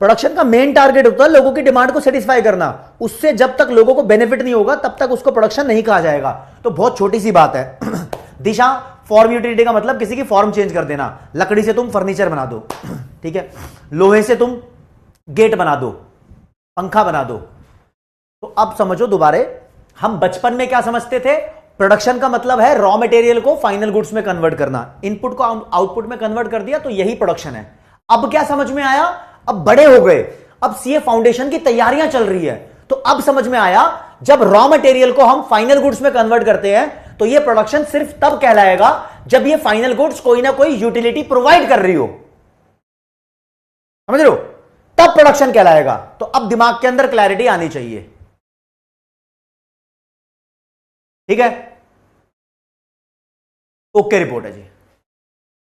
प्रोडक्शन का मेन टारगेट होता है लोगों की डिमांड को सेटिस्फाई करना। उससे जब तक लोगों को बेनिफिट नहीं होगा तब तक उसको प्रोडक्शन नहीं कहा जाएगा। तो बहुत छोटी सी बात है। दिशा फॉर्म यूटिलिटी का मतलब किसी की फॉर्म चेंज कर देना। लकड़ी से तुम फर्नीचर बना दो, ठीक है, लोहे से तुम गेट बना दो, पंखा बना दो। तो अब समझो दोबारे, हम बचपन में क्या समझते थे? प्रोडक्शन का मतलब है रॉ मटेरियल को फाइनल गुड्स में कन्वर्ट करना, इनपुट को आउटपुट में कन्वर्ट कर दिया तो यही प्रोडक्शन है। अब क्या समझ में आया? अब बड़े हो गए, अब सीए फाउंडेशन की तैयारियां चल रही है, तो अब समझ में आया जब रॉ मटेरियल को हम फाइनल गुड्स में कन्वर्ट करते हैं तो ये प्रोडक्शन सिर्फ तब कहलाएगा जब ये फाइनल गुड्स कोई ना कोई यूटिलिटी प्रोवाइड कर रही हो। समझ रहे हो? तब प्रोडक्शन कहलाएगा। तो अब दिमाग के अंदर क्लैरिटी आनी चाहिए, ठीक है? ओके रिपोर्ट है जी।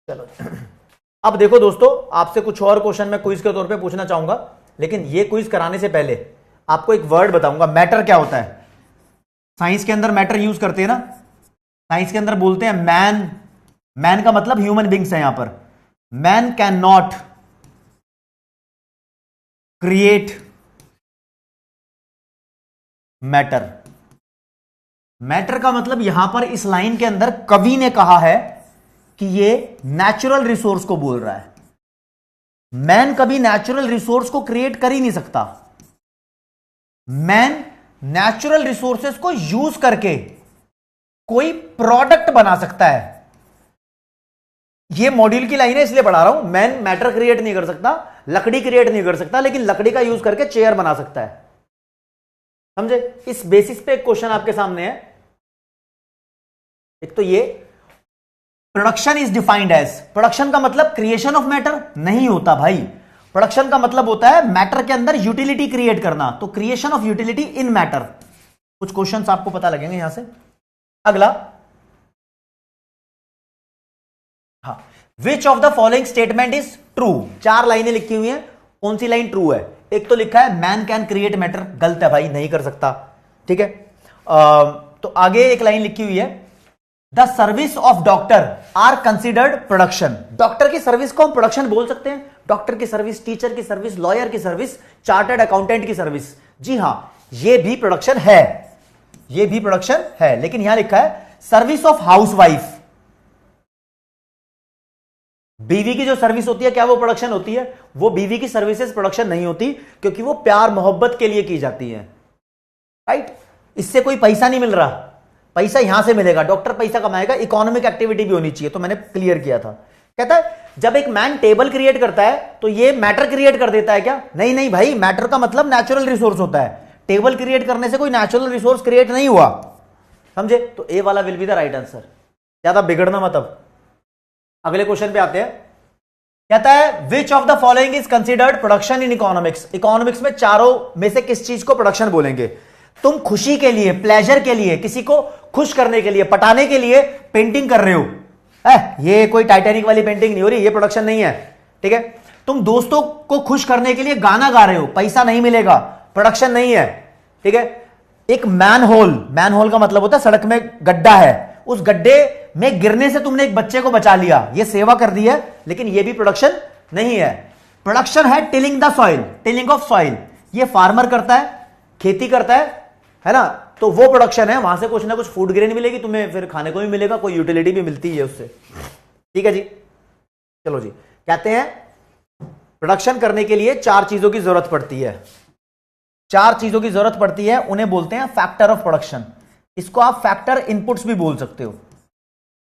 चलो अब देखो दोस्तों, आपसे कुछ और क्वेश्चन मैं क्विज के तौर पे पूछना चाहूंगा, लेकिन ये क्विज कराने से पहले आपको एक वर्ड बताऊंगा। मैटर क्या होता है? साइंस के अंदर मैटर यूज करते हैं ना, साइंस के अंदर बोलते हैं मैन। मैन का मतलब ह्यूमन बींग्स है। यहां पर man can not create matter. Matter का मतलब यहां पर इस लाइन के अंदर कवि ने कहा है कि ये नेचुरल रिसोर्स को बोल रहा है। मैन कभी नेचुरल रिसोर्स को क्रिएट कर ही नहीं सकता। मैन नेचुरल रिसोर्सेस को यूज करके कोई प्रोडक्ट बना सकता है। ये मॉड्यूल की लाइन है इसलिए पढ़ा रहा हूं। मैन मैटर क्रिएट नहीं कर सकता, लकड़ी क्रिएट नहीं कर सकता, लेकिन लकड़ी का यूज करके चेयर बना सकता है। समझे? इस बेसिस पे एक क्वेश्चन आपके सामने है। एक तो ये production is defined as, production का मतलब क्रिएशन ऑफ मैटर नहीं होता भाई। प्रोडक्शन का मतलब होता है मैटर के अंदर यूटिलिटी क्रिएट करना। तो creation of utility in matter. कुछ क्वेश्चंस आपको पता लगेंगे यहां से। अगला, हाँ, which of the following statement is true. 4 लाइनें लिखी हुई हैं, कौन सी लाइन ट्रू है? एक तो लिखा है मैन कैन क्रिएट मैटर, गलत है भाई, नहीं कर सकता, ठीक है। तो आगे एक लाइन लिखी हुई है, the service of doctor R considered production. Doctor की सर्विस को हम प्रोडक्शन बोल सकते हैं। डॉक्टर की सर्विस, टीचर की सर्विस, लॉयर की सर्विस, चार्टर्ड अकाउंटेंट की सर्विस, जी हां, ये भी प्रोडक्शन है, ये भी प्रोडक्शन है। लेकिन यहां लिखा है सर्विस ऑफ हाउसवाइफ। बीवी की जो सर्विस होती है, क्या वो प्रोडक्शन होती है? वो बीवी की सर्विसेज प्रोडक्शन नहीं होती, क्योंकि वो प्यार मोहब्बत के लिए की जाती है, राइट? इससे कोई पैसा नहीं मिल रहा, पैसा यहां से मिलेगा, डॉक्टर पैसा कमाएगा, इकोनॉमिक एक्टिविटी भी होनी चाहिए। तो मैंने क्लियर किया था। कहता है जब एक मैन टेबल क्रिएट करता है तो ये मैटर क्रिएट कर देता है क्या? नहीं नहीं भाई, मैटर का मतलब नेचुरल रिसोर्स होता है। टेबल क्रिएट करने से कोई नेचुरल रिसोर्स क्रिएट नहीं हुआ, समझे? तो ए वाला will be the right answer. ज्यादा बिगड़ना मत। अब अगले क्वेश्चन पे आते हैं। कहता है which of the following is considered production in economics. Economics में चारों में से किस चीज को प्रोडक्शन बोलेंगे? तुम खुशी के लिए, प्लेजर के लिए, किसी को खुश करने के लिए, पटाने के लिए पेंटिंग कर रहे हो, ये कोई टाइटैनिक वाली पेंटिंग नहीं हो रही, ये प्रोडक्शन नहीं है, ठीक है। तुम दोस्तों को खुश करने के लिए गाना गा रहे हो, पैसा नहीं मिलेगा, प्रोडक्शन नहीं है, ठीक है। एक मैनहोल, मैनहोल का मतलब होता है सड़क में गड्ढा है, उस गड्ढे में गिरने से तुमने एक बच्चे को बचा लिया, ये सेवा कर दी है, लेकिन ये भी प्रोडक्शन नहीं है। प्रोडक्शन है tilling the soil, tilling of soil, ये फार्मर करता है, खेती करता है ना, तो वो प्रोडक्शन है। वहां से कुछ ना कुछ फूड ग्रेन मिलेगी तुम्हें, फिर खाने को भी मिलेगा, कोई यूटिलिटी भी मिलती है उससे, ठीक है जी। चलो जी, कहते हैं प्रोडक्शन करने के लिए 4 चीजों की जरूरत पड़ती है, 4 चीजों की जरूरत पड़ती है, उन्हें बोलते हैं फैक्टर ऑफ प्रोडक्शन। इसको आप फैक्टर इनपुट्स भी बोल सकते हो।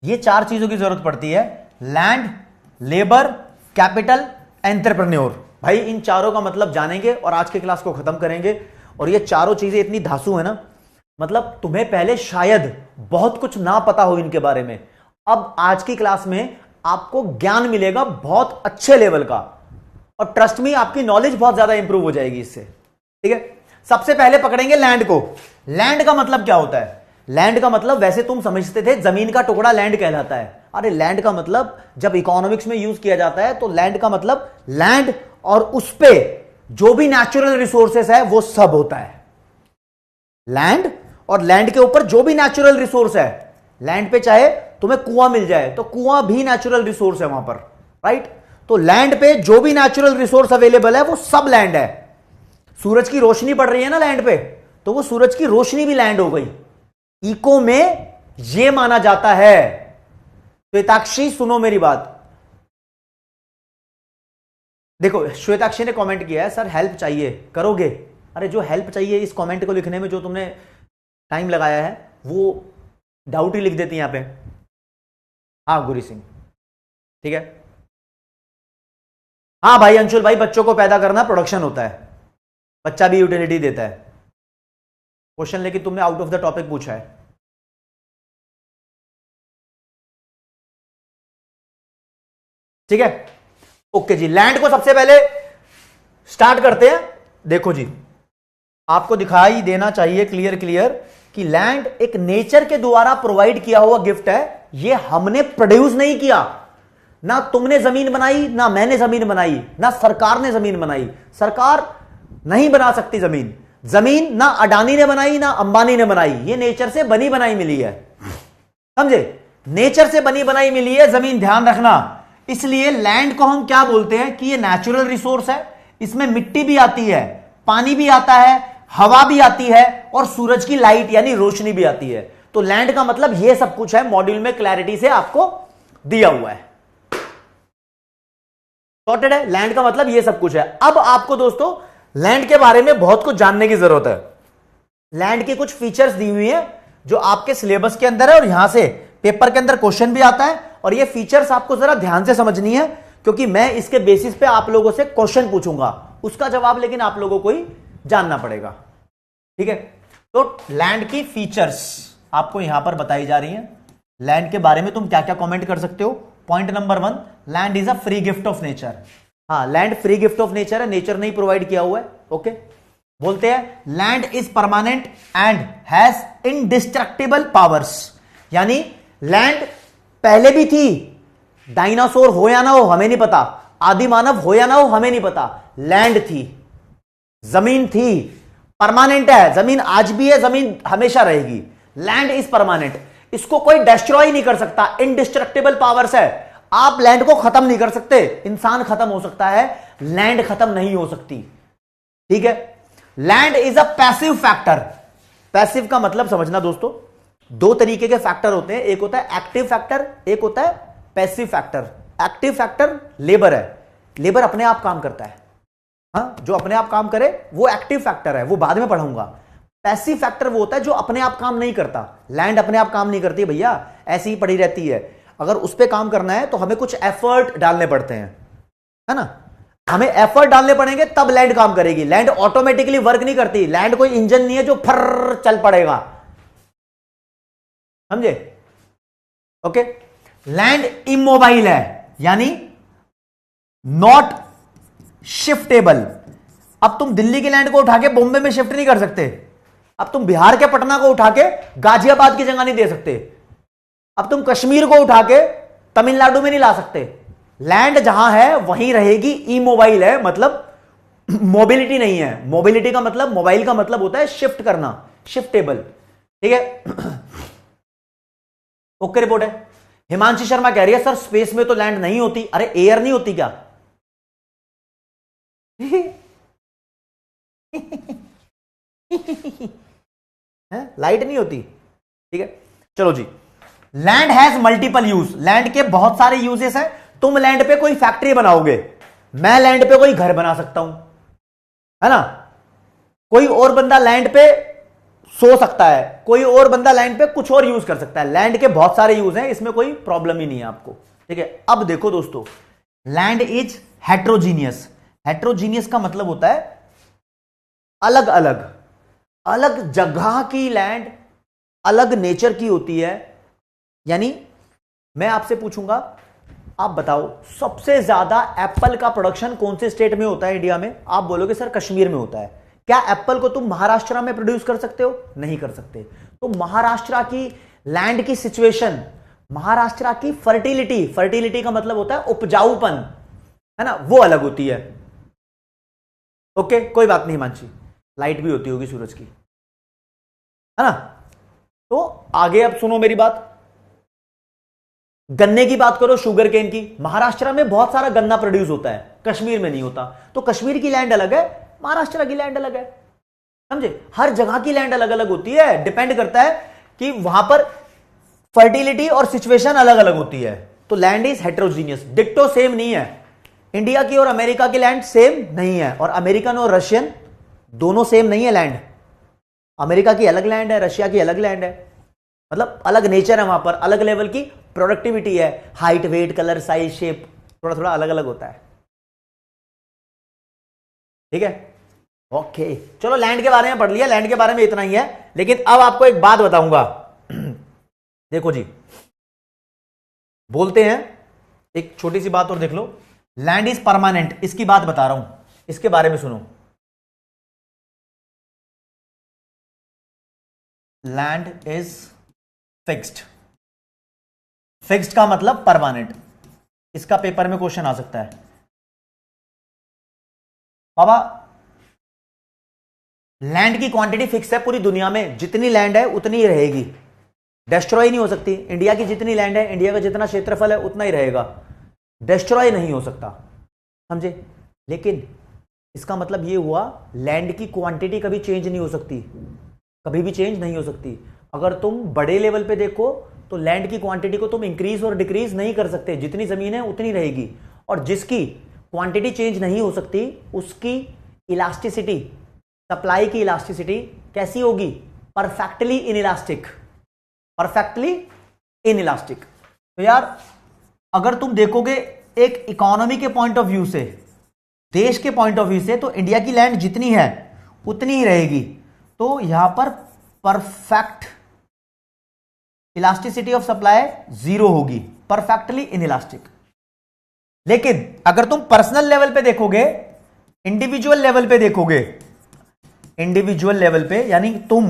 ये 4 चीजों की जरूरत पड़ती है, लैंड, लेबर, कैपिटल, एंटरप्रेन्योर। भाई इन चारों का मतलब जानेंगे और आज के क्लास को खत्म करेंगे। और ये चारों चीजें इतनी धांसू है ना, मतलब तुम्हें पहले शायद बहुत कुछ ना पता हो इनके बारे में, अब आज की क्लास में आपको ज्ञान मिलेगा बहुत अच्छे लेवल का, और ट्रस्ट मी आपकी नॉलेज बहुत ज्यादा इंप्रूव हो जाएगी इससे। ठीक है, सबसे पहले पकड़ेंगे लैंड को। लैंड का मतलब क्या होता है? लैंड का मतलब वैसे तुम समझते थे जमीन का टुकड़ा लैंड कहलाता है। अरे लैंड का मतलब जब इकोनॉमिक्स में यूज किया जाता है तो लैंड का मतलब लैंड और उस पे जो भी नेचुरल रिसोर्सेस है वो सब होता है। लैंड और लैंड के ऊपर जो भी नेचुरल रिसोर्स है, लैंड पे चाहे तुम्हें कुआं मिल जाए तो कुआं भी नेचुरल रिसोर्स है वहां पर, राइट? तो लैंड पे जो भी नेचुरल रिसोर्स अवेलेबल है वो सब लैंड है। सूरज की रोशनी पड़ रही है ना लैंड पे, तो वो सूरज की रोशनी भी लैंड हो गई। इको में ये माना जाता है। श्वेताक्षी सुनो मेरी बात, देखो श्वेताक्षी ने कमेंट किया है सर हेल्प चाहिए, करोगे? अरे जो हेल्प चाहिए इस कमेंट को लिखने में जो तुमने टाइम लगाया है वो डाउट ही लिख देती यहां पे। हाँ गुरी सिंह, ठीक है। हाँ भाई अंशुल भाई, बच्चों को पैदा करना प्रोडक्शन होता है, बच्चा भी यूटिलिटी देता है। क्वेश्चन लेकिन तुमने आउट ऑफ द टॉपिक पूछा है। ठीक है, ओके जी। लैंड को सबसे पहले स्टार्ट करते हैं। देखो जी, आपको दिखाई देना चाहिए क्लियर क्लियर कि लैंड एक नेचर के द्वारा प्रोवाइड किया हुआ गिफ्ट है। ये हमने प्रोड्यूस नहीं किया, ना तुमने जमीन बनाई, ना मैंने जमीन बनाई, ना सरकार ने जमीन बनाई। सरकार नहीं बना सकती जमीन। जमीन ना अडानी ने बनाई ना अंबानी ने बनाई, ये नेचर से बनी बनाई मिली है, समझे? नेचर से बनी बनाई मिली है जमीन, ध्यान रखना। इसलिए लैंड को हम क्या बोलते हैं कि ये नेचुरल रिसोर्स है। इसमें मिट्टी भी आती है, पानी भी आता है, हवा भी आती है और सूरज की लाइट यानी रोशनी भी आती है। तो लैंड का मतलब ये सब कुछ है, मॉड्यूल में क्लैरिटी से आपको दिया हुआ है। सॉर्टेड है, लैंड का मतलब ये सब कुछ है। अब आपको दोस्तों लैंड के बारे में बहुत कुछ जानने की जरूरत है। लैंड की कुछ फीचर्स दी हुई है जो आपके सिलेबस के अंदर है और यहां से पेपर के अंदर क्वेश्चन भी आता है, और ये फीचर्स आपको जरा ध्यान से समझनी है क्योंकि मैं इसके बेसिस पे आप लोगों से क्वेश्चन पूछूंगा, उसका जवाब लेकिन आप लोगों को ही जानना पड़ेगा। ठीक है, तो लैंड की फीचर्स आपको यहां पर बताई जा रही हैं। लैंड के बारे में तुम क्या क्या कमेंट कर सकते हो। Point number 1, land is a free gift of nature. हाँ, land free gift of nature है, नेचर ने ही प्रोवाइड किया हुआ है। ओके, बोलते हैं land is permanent and has indestructible powers. यानी लैंड पहले भी थी, डायनासोर हो या ना हो हमें नहीं पता, आदि मानव हो या ना हो हमें नहीं पता, लैंड थी, जमीन थी, परमानेंट है। जमीन आज भी है, जमीन हमेशा रहेगी। लैंड इज परमानेंट, इसको कोई डिस्ट्रॉय नहीं कर सकता, इनडिस्ट्रक्टिबल पावर्स है। आप लैंड को खत्म नहीं कर सकते। इंसान खत्म हो सकता है, लैंड खत्म नहीं हो सकती। ठीक है, land is a passive factor. Passive का मतलब समझना दोस्तों, दो तरीके के फैक्टर होते हैं, एक होता है एक्टिव फैक्टर, एक होता है passive factor. Active factor labour है, लेबर अपने आप काम करता है। हाँ, जो अपने आप काम करे वो एक्टिव फैक्टर है, वो बाद में पढ़ाऊंगा। पैसिव फैक्टर वो होता है जो अपने आप काम नहीं करता। लैंड अपने आप काम नहीं करती भैया, ऐसी ही पड़ी रहती है। अगर उस पर काम करना है तो हमें कुछ एफर्ट डालने पड़ते हैं, है ना? हमें एफर्ट डालने पड़ेंगे तब लैंड काम करेगी। लैंड ऑटोमेटिकली वर्क नहीं करती। लैंड कोई इंजन नहीं है जो फर चल पड़ेगा, समझे? ओके, लैंड इमोबाइल है यानी नॉट शिफ्टेबल। अब तुम दिल्ली की लैंड को उठा के बॉम्बे में शिफ्ट नहीं कर सकते। अब तुम बिहार के पटना को उठा के गाजियाबाद की जगह नहीं दे सकते। अब तुम कश्मीर को उठा के तमिलनाडु में नहीं ला सकते। लैंड जहां है वहीं रहेगी, इमोबाइल है, मतलब मोबिलिटी नहीं है। मोबिलिटी का मतलब, मोबाइल का मतलब होता है शिफ्ट करना, शिफ्टेबल। ठीक है, ओके रिपोर्ट है। हिमांशी शर्मा कह रही है सर स्पेस में तो लैंड नहीं होती। अरे एयर नहीं होती क्या? लाइट नहीं होती। ठीक है, चलो जी। Land has multiple use. Land के बहुत सारे यूजेस हैं। तुम लैंड पे कोई फैक्ट्री बनाओगे, मैं लैंड पे कोई घर बना सकता हूं, है ना? कोई और बंदा लैंड पे सो सकता है, कोई और बंदा लैंड पे कुछ और यूज कर सकता है। लैंड के बहुत सारे यूज हैं, इसमें कोई प्रॉब्लम ही नहीं है आपको। ठीक है, अब देखो दोस्तों, लैंड इज हेट्रोजीनियस। हेट्रोजीनियस का मतलब होता है अलग अलग, अलग जगह की लैंड अलग नेचर की होती है। यानी मैं आपसे पूछूंगा, आप बताओ सबसे ज्यादा एप्पल का प्रोडक्शन कौन से स्टेट में होता है इंडिया में? आप बोलोगे सर कश्मीर में होता है। क्या एप्पल को तुम महाराष्ट्र में प्रोड्यूस कर सकते हो? नहीं कर सकते। तो महाराष्ट्र की लैंड की सिचुएशन, महाराष्ट्र की फर्टिलिटी, फर्टिलिटी का मतलब होता है उपजाऊपन, है ना, वो अलग होती है। ओके, कोई बात नहीं मानसी, लाइट भी होती होगी सूरज की, है ना। तो आगे अब सुनो मेरी बात। गन्ने की बात करो, शुगर केन की, महाराष्ट्र में बहुत सारा गन्ना प्रोड्यूस होता है, कश्मीर में नहीं होता। तो कश्मीर की लैंड अलग है, महाराष्ट्र की लैंड अलग है, समझे। हर जगह की लैंड अलग अलग होती है, डिपेंड करता है कि वहां पर फर्टिलिटी और सिचुएशन अलग अलग होती है। तो लैंड इज हेट्रोजीनियस, डिक्टो सेम नहीं है। इंडिया की और अमेरिका की लैंड सेम नहीं है, और अमेरिकन और रशियन दोनों सेम नहीं है लैंड। अमेरिका की अलग लैंड है, रशिया की अलग लैंड है, मतलब अलग नेचर है वहां पर, अलग लेवल की प्रोडक्टिविटी है, height, weight, colour, size, shape थोड़ा थोड़ा अलग अलग होता है। ठीक है, ओके, चलो लैंड के बारे में पढ़ लिया, लैंड के बारे में इतना ही है। लेकिन अब आपको एक बात बताऊंगा। देखो जी, बोलते हैं एक छोटी सी बात और देख लो, लैंड इज परमानेंट, इसकी बात बता रहा हूं, इसके बारे में सुनो। लैंड इज फिक्स्ड, फिक्स्ड का मतलब परमानेंट। इसका पेपर में क्वेश्चन आ सकता है। बाबा लैंड की क्वांटिटी फिक्स है पूरी दुनिया में, जितनी लैंड है उतनी ही रहेगी, डिस्ट्रॉय नहीं हो सकती। इंडिया की जितनी लैंड है, इंडिया का जितना क्षेत्रफल है उतना ही रहेगा, डिस्ट्रॉय नहीं हो सकता, समझे। लेकिन इसका मतलब ये हुआ लैंड की क्वांटिटी कभी चेंज नहीं हो सकती, कभी भी चेंज नहीं हो सकती। अगर तुम बड़े लेवल पे देखो तो लैंड की क्वांटिटी को तुम इंक्रीज और डिक्रीज नहीं कर सकते, जितनी जमीन है उतनी रहेगी। और जिसकी क्वांटिटी चेंज नहीं हो सकती उसकी इलास्टिसिटी, सप्लाई की इलास्टिसिटी कैसी होगी? Perfectly inelastic, perfectly inelastic. तो यार अगर तुम देखोगे एक इकोनॉमी के पॉइंट ऑफ व्यू से, देश के पॉइंट ऑफ व्यू से, तो इंडिया की लैंड जितनी है उतनी ही रहेगी। तो यहां पर perfect elasticity of supply zero होगी, परफेक्टली इनइलास्टिक। लेकिन अगर तुम पर्सनल लेवल पे देखोगे, इंडिविजुअल लेवल पे देखोगे, इंडिविजुअल लेवल पे यानी तुम,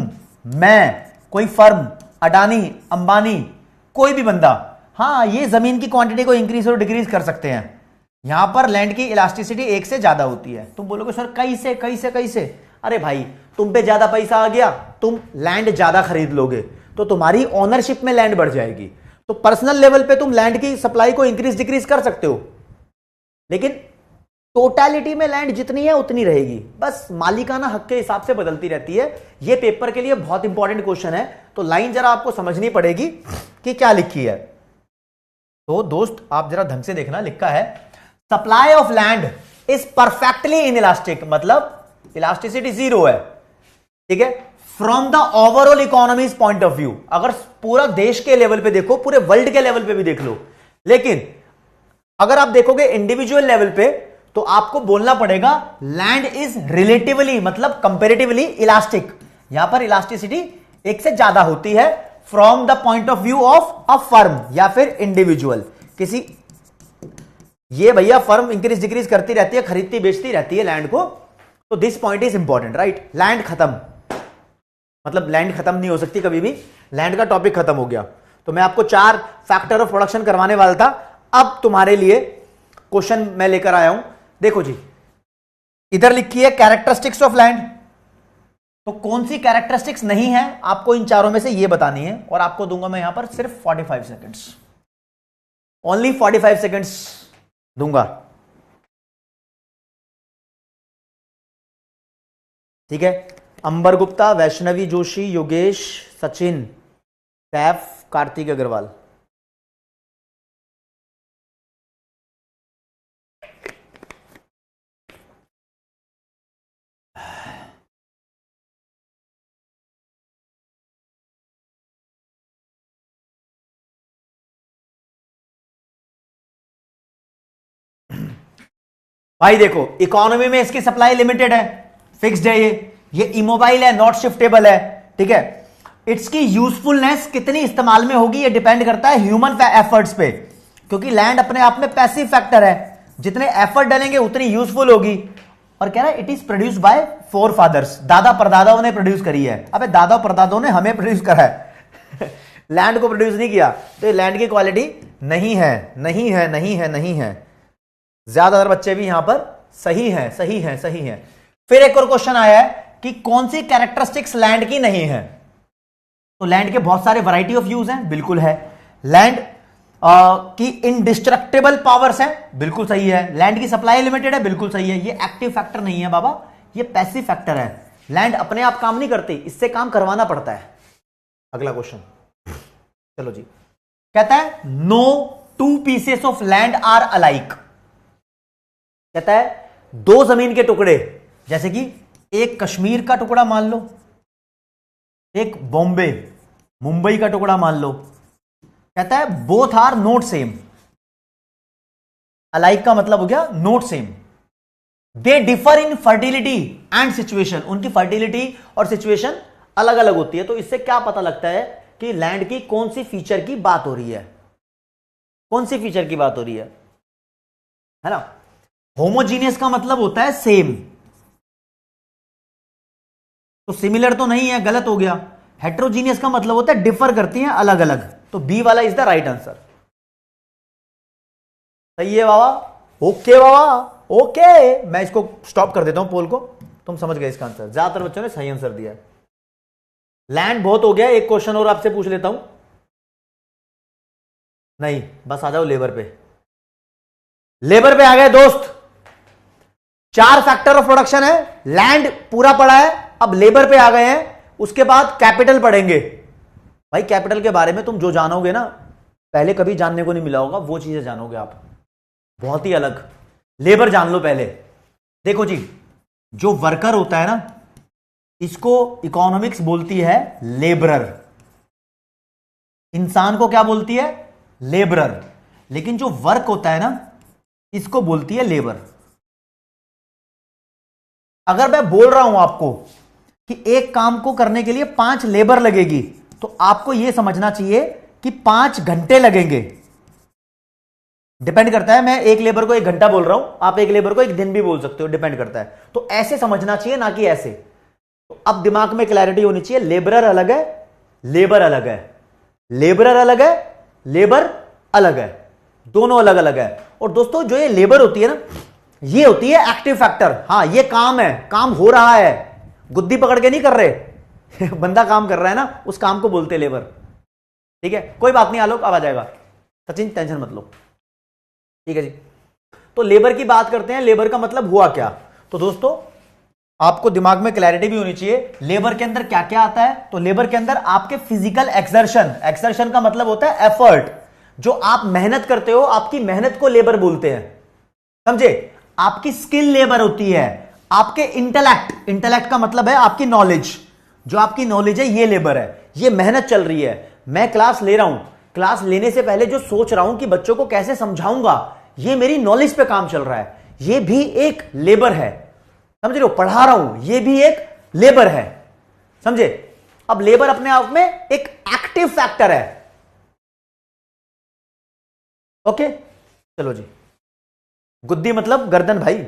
मैं, कोई फर्म, अडानी, अंबानी, कोई भी बंदा, हाँ ये जमीन की क्वांटिटी को इंक्रीज और डिक्रीज कर सकते हैं। यहां पर लैंड की इलास्टिसिटी एक से ज्यादा होती है। तुम बोलोगे सर कैसे कैसे कैसे? अरे भाई तुम पे ज्यादा पैसा आ गया, तुम लैंड ज्यादा खरीद लोगे तो तुम्हारी ओनरशिप में लैंड बढ़ जाएगी। तो पर्सनल लेवल पे तुम लैंड की सप्लाई को इंक्रीज डिक्रीज कर सकते हो, लेकिन टोटलिटी में लैंड जितनी है उतनी रहेगी, बस मालिकाना हक के हिसाब से बदलती रहती है। यह पेपर के लिए बहुत इंपॉर्टेंट क्वेश्चन है, तो लाइन जरा आपको समझनी पड़ेगी कि क्या लिखी है। तो दोस्त आप जरा ढंग से देखना, लिखा है supply of land is perfectly inelastic, मतलब इलास्टिसिटी जीरो है, ठीक है, from the overall economies point of view. अगर पूरा देश के लेवल पे देखो, पूरे वर्ल्ड के लेवल पे भी देख लो। लेकिन अगर आप देखोगे इंडिविजुअल लेवल पे तो आपको बोलना पड़ेगा लैंड इज रिलेटिवली, मतलब कंपेरेटिवली इलास्टिक। यहां पर इलास्टिसिटी एक से ज्यादा होती है from the point of view of a firm या फिर इंडिविजुअल किसी। ये भैया फर्म इंक्रीज डिक्रीज करती रहती है, खरीदती बेचती रहती है लैंड को, तो this point is important, right. Land खत्म, मतलब लैंड खत्म नहीं हो सकती कभी भी, लैंड का टॉपिक खत्म हो गया। तो मैं आपको 4 फैक्टर ऑफ प्रोडक्शन करवाने वाला था, अब तुम्हारे लिए क्वेश्चन मैं लेकर आया हूं। देखो जी, इधर लिखी है कैरेक्टरिस्टिक्स ऑफ लैंड, तो कौन सी कैरेक्टरिस्टिक्स नहीं है आपको इन चारों में से ये बतानी है, और आपको दूंगा मैं यहां पर सिर्फ 45 सेकेंड्स, ओनली 45 सेकेंड्स दूंगा, ठीक है। अंबर गुप्ता, वैष्णवी जोशी, योगेश, सचिन, कैफ, कार्तिक अग्रवाल। भाई देखो इकोनॉमी में इसकी सप्लाई लिमिटेड है, फिक्स्ड है, ये इमोबाइल है, नॉट शिफ्टेबल है, ठीक है। इट्स की यूजफुलनेस कितनी इस्तेमाल में होगी ये डिपेंड करता है ह्यूमन एफर्ट्स पे, क्योंकि लैंड अपने आप में पैसिव फैक्टर है, जितने एफर्ट डालेंगे उतनी यूजफुल होगी। और कह रहा है it is produce by forefathers, दादा परदादाओं ने प्रोड्यूस करी है। अबे दादा परदादाओं ने हमें प्रोड्यूस करा है लैंड को प्रोड्यूस नहीं किया, तो ये लैंड की क्वालिटी नहीं है, नहीं है, नहीं है, नहीं है। ज्यादातर बच्चे भी यहां पर सही है, सही है, सही है। फिर एक और क्वेश्चन आया है कि कौन सी कैरेक्टरिस्टिक्स लैंड की नहीं है। तो लैंड के बहुत सारे वैरायटी ऑफ यूज हैं, बिल्कुल है। लैंड की इनडिस्ट्रक्टेबल पावर्स है, बिल्कुल सही है। लैंड की सप्लाई लिमिटेड है, बिल्कुल सही है। ये एक्टिव फैक्टर नहीं है बाबा, ये पैसिव फैक्टर है। लैंड अपने आप काम नहीं करती, इससे काम करवाना पड़ता है। अगला क्वेश्चन, चलो जी। कहता है no two pieces of land are alike. कहता है दो जमीन के टुकड़े, जैसे कि एक कश्मीर का टुकड़ा मान लो, एक बॉम्बे मुंबई का टुकड़ा मान लो। कहता है both are not same. Alike का मतलब हो गया not same. They differ in fertility and situation. उनकी फर्टिलिटी और सिचुएशन अलग अलग होती है। तो इससे क्या पता लगता है कि लैंड की कौन सी फीचर की बात हो रही है, कौन सी फीचर की बात हो रही है ना। होमोजीनियस का मतलब होता है सेम, तो सिमिलर तो नहीं है, गलत हो गया। हेट्रोजीनियस का मतलब होता है डिफर करती हैं, अलग अलग। तो बी वाला इज द राइट आंसर। सही है बाबा, ओके बाबा, ओके। मैं इसको स्टॉप कर देता हूं पोल को, तुम समझ गए इसका आंसर। ज्यादातर बच्चों ने सही आंसर दिया है। लैंड बहुत हो गया, एक क्वेश्चन और आपसे पूछ लेता हूं। नहीं, बस आ जाओ लेबर पे। लेबर पे आ गए दोस्त। 4 फैक्टर ऑफ प्रोडक्शन है, लैंड पूरा पड़ा है, अब लेबर पे आ गए हैं। उसके बाद कैपिटल पढ़ेंगे। भाई कैपिटल के बारे में तुम जो जानोगे ना, पहले कभी जानने को नहीं मिला होगा, वो चीजें जानोगे आप, बहुत ही अलग। लेबर जान लो पहले। देखो जी, जो वर्कर होता है ना, इसको इकोनॉमिक्स बोलती है लेबरर। इंसान को क्या बोलती है? लेबरर। लेकिन जो वर्क होता है ना, इसको बोलती है लेबर। अगर मैं बोल रहा हूं आपको कि एक काम को करने के लिए 5 लेबर लगेगी, तो आपको यह समझना चाहिए कि 5 घंटे लगेंगे। डिपेंड करता है, मैं एक लेबर को 1 घंटा बोल रहा हूं, आप एक लेबर को 1 दिन भी बोल सकते हो, डिपेंड करता है। तो ऐसे समझना चाहिए, ना कि ऐसे। तो अब दिमाग में क्लैरिटी होनी चाहिए, लेबरर अलग है, लेबर अलग है, लेबरर अलग है, लेबर अलग है, दोनों अलग अलग है। और दोस्तों जो ये लेबर होती है ना, ये होती है एक्टिव फैक्टर। हां, ये काम है, काम हो रहा है, गुद्दी पकड़ के नहीं कर रहे बंदा काम कर रहा है ना, उस काम को बोलते हैं लेबर। ठीक है, कोई बात नहीं, आलोक अब आ जाएगा, सचिन टेंशन मत लो। ठीक है जी, तो लेबर की बात करते हैं। लेबर का मतलब हुआ क्या? तो दोस्तों आपको दिमाग में क्लैरिटी भी होनी चाहिए, लेबर के अंदर क्या क्या आता है। तो लेबर के अंदर आपके फिजिकल एक्सर्शन, एक्सर्शन का मतलब होता है एफर्ट, जो आप मेहनत करते हो, आपकी मेहनत को लेबर बोलते हैं, समझे। आपकी स्किल लेबर होती है, आपके इंटेलेक्ट, इंटेलेक्ट का मतलब है आपकी नॉलेज, जो आपकी नॉलेज है ये लेबर है। ये मेहनत चल रही है, मैं क्लास ले रहा हूं, क्लास लेने से पहले जो सोच रहा हूं कि बच्चों को कैसे समझाऊंगा, ये मेरी नॉलेज पे काम चल रहा है, ये भी एक लेबर है, समझ रहे हो। पढ़ा रहा हूं, ये भी एक लेबर है, समझे। अब लेबर अपने आप में एक एक्टिव फैक्टर है। ओके, चलो जी। गुद्दी मतलब गर्दन भाई।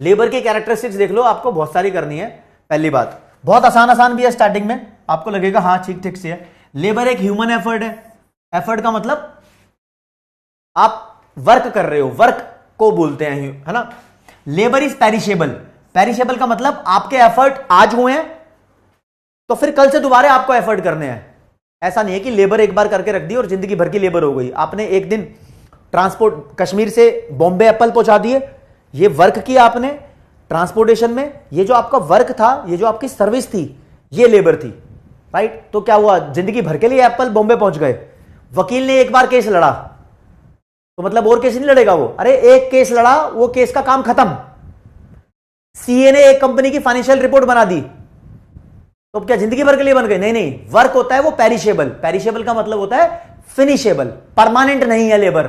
लेबर की कैरेक्टरिस्टिक्स देख लो, आपको बहुत सारी करनी है। पहली बात, बहुत आसान आसान भी है, स्टार्टिंग में आपको लगेगा हाँ ठीक ठीक से है। लेबर एक ह्यूमन एफर्ट है। एफर्ट का मतलब आप वर्क कर रहे हो, वर्क को बोलते हैं, है ना। Labour is perishable. पेरिशेबल का मतलब आपके एफर्ट आज हुए हैं तो फिर कल से दोबारा आपको एफर्ट करने हैं। ऐसा नहीं है कि लेबर एक बार करके रख दी और जिंदगी भर की लेबर हो गई। आपने एक दिन ट्रांसपोर्ट कश्मीर से बॉम्बे एप्पल पहुंचा दिए, ये वर्क किया आपने ट्रांसपोर्टेशन में। ये जो आपका वर्क था, ये जो आपकी सर्विस थी, ये लेबर थी, राइट। तो क्या हुआ, जिंदगी भर के लिए एप्पल बॉम्बे पहुंच गए। वकील ने एक बार केस लड़ा तो मतलब और केस नहीं लड़ेगा वो। अरे एक केस लड़ा, वो केस का काम खत्म। सीए ने एक कंपनी की फाइनेंशियल रिपोर्ट बना दी तो क्या जिंदगी भर के लिए बन गई? नहीं नहीं, वर्क होता है वो पेरिशेबल। पेरिशेबल का मतलब होता है फिनिशेबल, परमानेंट नहीं है लेबर।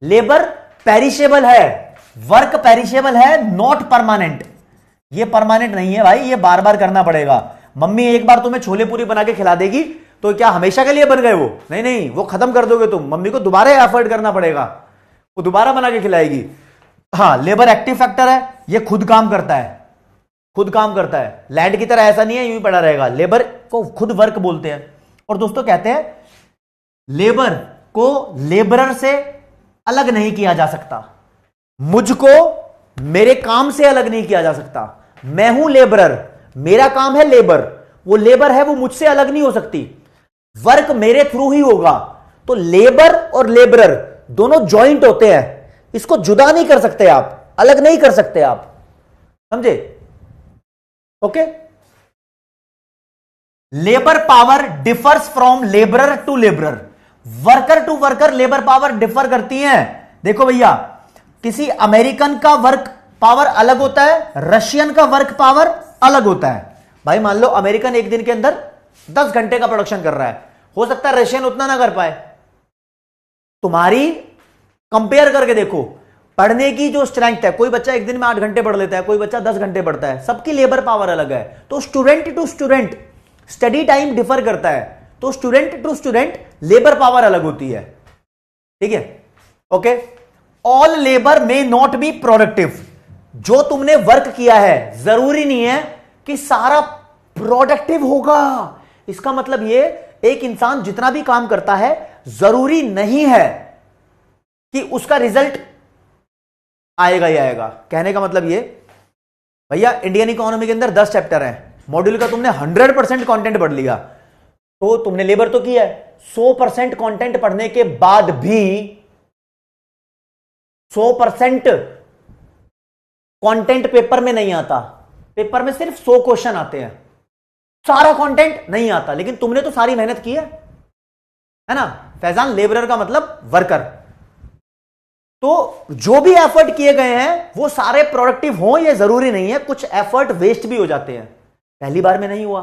लेबर पेरिशेबल है, वर्क पेरिशेबल है, नॉट परमानेंट। ये परमानेंट नहीं है भाई, ये बार बार करना पड़ेगा। मम्मी एक बार तुम्हें छोले पूरी बना के खिला देगी तो क्या हमेशा के लिए बन गए वो? नहीं नहीं, वो खत्म कर दोगे तुम। मम्मी को दोबारा एफर्ट करना पड़ेगा, वो दोबारा बना के खिलाएगी। हाँ, लेबर एक्टिव फैक्टर है, ये खुद काम करता है, खुद काम करता है। लैंड की तरह ऐसा नहीं है यूं ही पड़ा रहेगा। लेबर को खुद वर्क बोलते हैं। और दोस्तों कहते हैं लेबर को लेबरर से अलग नहीं किया जा सकता, मुझको मेरे काम से अलग नहीं किया जा सकता। मैं हूं लेबरर, मेरा काम है लेबर, वो लेबर है, वो मुझसे अलग नहीं हो सकती। वर्क मेरे थ्रू ही होगा। तो लेबर और लेबरर दोनों जॉइंट होते हैं, इसको जुदा नहीं कर सकते आप, अलग नहीं कर सकते आप, समझे? Okay. Labour power differs from labourer to labourer, worker to worker labour power differ करती है। देखो भैया, किसी अमेरिकन का वर्क पावर अलग होता है, रशियन का वर्क पावर अलग होता है। भाई मान लो अमेरिकन एक दिन के अंदर 10 घंटे का प्रोडक्शन कर रहा है, हो सकता है रशियन उतना ना कर पाए। तुम्हारी कंपेयर करके देखो, पढ़ने की जो स्ट्रेंथ है, कोई बच्चा एक दिन में 8 घंटे पढ़ लेता है, कोई बच्चा 10 घंटे पढ़ता है, सबकी लेबर पावर अलग है। तो student to student study time differ करता है, तो student to student labour power अलग होती है। ठीक है, okay. All labour may not be productive, जो तुमने वर्क किया है जरूरी नहीं है कि सारा प्रोडक्टिव होगा। इसका मतलब ये, एक इंसान जितना भी काम करता है जरूरी नहीं है कि उसका रिजल्ट आएगा ही आएगा। कहने का मतलब ये, भैया इंडियन इकोनॉमी के अंदर 10 चैप्टर हैं, मॉड्यूल का तुमने 100% कंटेंट पढ़ लिया तो तुमने लेबर तो किया है। 100% कंटेंट पढ़ने के बाद भी 100% कंटेंट पेपर में नहीं आता। पेपर में सिर्फ 100 क्वेश्चन आते हैं, सारा कंटेंट नहीं आता, लेकिन तुमने तो सारी मेहनत की है ना फैजान। लेबरर का मतलब वर्कर। तो जो भी एफर्ट किए गए हैं वो सारे प्रोडक्टिव हों, ये जरूरी नहीं है, कुछ एफर्ट वेस्ट भी हो जाते हैं। पहली बार में नहीं हुआ,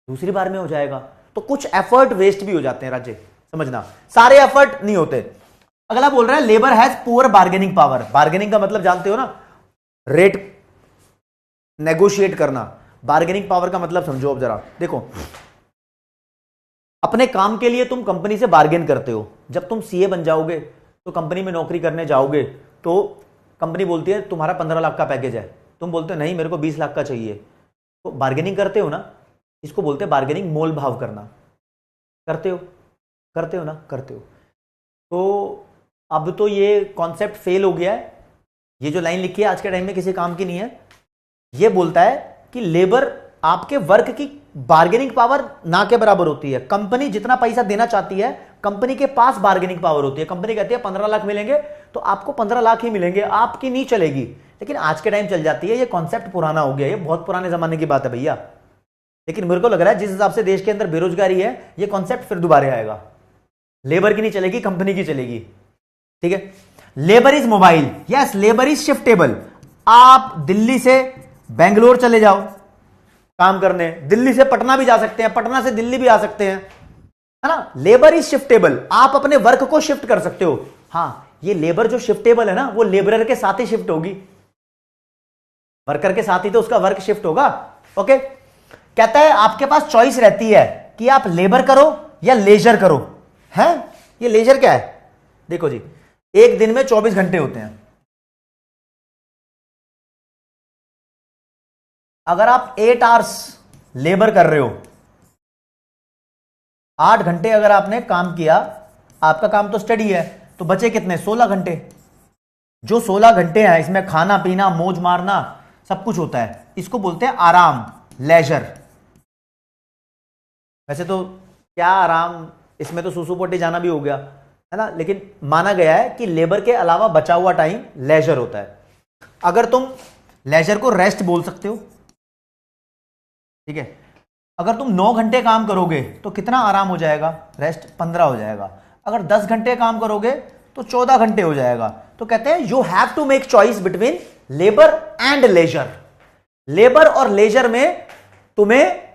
दूसरी बार में हो जाएगा, तो कुछ एफर्ट वेस्ट भी हो जाते हैं। राज्य समझना, सारे एफर्ट नहीं होते। अगला बोल रहा है labour has poor bargaining power. Bargaining का मतलब जानते हो ना, रेट नेगोशिएट करना। बार्गेनिंग पावर का मतलब समझो। अब जरा देखो, अपने काम के लिए तुम कंपनी से बार्गेन करते हो। जब तुम सीए बन जाओगे तो कंपनी में नौकरी करने जाओगे तो कंपनी बोलती है तुम्हारा 15 लाख का पैकेज है, तुम बोलते हो नहीं मेरे को 20 लाख का चाहिए, तो बार्गेनिंग करते हो ना। इसको बोलते हैं बार्गेनिंग, मोल भाव करना। करते हो ना, करते हो। तो अब तो ये कॉन्सेप्ट फेल हो गया है। ये जो लाइन लिखी है आज के टाइम में किसी काम की नहीं है। ये बोलता है कि लेबर आपके वर्क की बार्गेनिंग पावर ना के बराबर होती है। कंपनी जितना पैसा देना चाहती है, कंपनी के पास बार्गेनिंग पावर होती है। कंपनी कहती है 15 लाख मिलेंगे तो आपको 15 लाख ही मिलेंगे, आपकी नहीं चलेगी। लेकिन आज के टाइम चल जाती है। ये कॉन्सेप्ट पुराना हो गया, ये बहुत पुराने जमाने की बात है भैया। लेकिन मेरे को लग रहा है जिस हिसाब से देश के अंदर बेरोजगारी है, ये कॉन्सेप्ट फिर दोबारा आएगा। लेबर की नहीं चलेगी, कंपनी की चलेगी। ठीक है। Labour is mobile, yes labour is shiftable. आप दिल्ली से बेंगलोर चले जाओ काम करने, दिल्ली से पटना भी जा सकते हैं, पटना से दिल्ली भी आ सकते हैं, है ना। लेबर इज शिफ्टेबल, आप अपने वर्क को शिफ्ट कर सकते हो। हाँ, ये लेबर जो शिफ्टेबल है ना, वो लेबरर के साथ ही शिफ्ट होगी, वर्कर के साथ ही तो उसका वर्क शिफ्ट होगा। ओके। कहता है आपके पास चॉइस रहती है कि आप लेबर करो या लेजर करो। है ये लेजर क्या है? देखो जी, एक दिन में 24 घंटे होते हैं। अगर आप 8 आवर्स लेबर कर रहे हो, 8 घंटे अगर आपने काम किया, आपका काम तो स्टडी है, तो बचे कितने? 16 घंटे। जो 16 घंटे हैं इसमें खाना पीना मौज मारना सब कुछ होता है, इसको बोलते हैं आराम, लेजर। वैसे तो क्या आराम, इसमें तो सूसू पोटी जाना भी हो गया, है ना। लेकिन माना गया है कि लेबर के अलावा बचा हुआ टाइम लेजर होता है। अगर तुम लेजर को रेस्ट बोल सकते हो, ठीक है। अगर तुम 9 घंटे काम करोगे तो कितना आराम हो जाएगा? रेस्ट 15 हो जाएगा। अगर 10 घंटे काम करोगे तो 14 घंटे हो जाएगा। तो कहते हैं you have to make choice between labour and leisure. Labour और लेजर में तुम्हें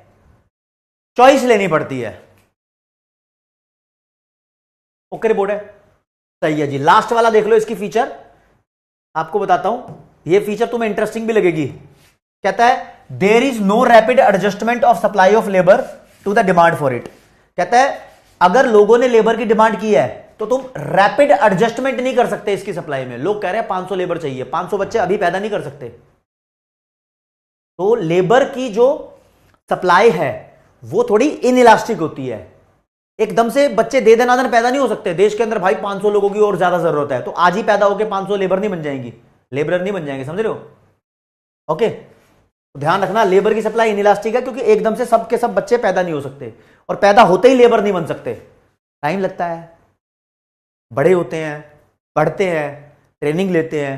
चॉइस लेनी पड़ती है। ओके रिपोर्ट है, सही है जी। लास्ट वाला देख लो, इसकी फीचर आपको बताता हूं। यह फीचर तुम्हें इंटरेस्टिंग भी लगेगी। कहता है there is no rapid adjustment of supply of labour to the demand for it. कहता है अगर लोगों ने लेबर की डिमांड की है तो तुम रैपिड एडजस्टमेंट नहीं कर सकते इसकी सप्लाई में। लोग कह रहे हैं 500 लेबर चाहिए, 500 बच्चे अभी पैदा नहीं कर सकते। तो लेबर की जो सप्लाई है वो थोड़ी इनइलास्टिक होती है, एकदम से बच्चे दे देना दिन पैदा नहीं हो सकते। देश के अंदर भाई 500 लोगों की और ज्यादा जरूरत है, तो आज ही पैदा होकर 500 लेबर नहीं बन जाएंगी, लेबरर नहीं बन जाएंगे, समझ रहे हो? ओके, तो ध्यान रखना लेबर की सप्लाई इनइलास्टिक है, क्योंकि एकदम से सब के सब बच्चे पैदा नहीं हो सकते, और पैदा होते ही लेबर नहीं बन सकते, टाइम लगता है। बड़े होते हैं, पढ़ते हैं, ट्रेनिंग लेते हैं,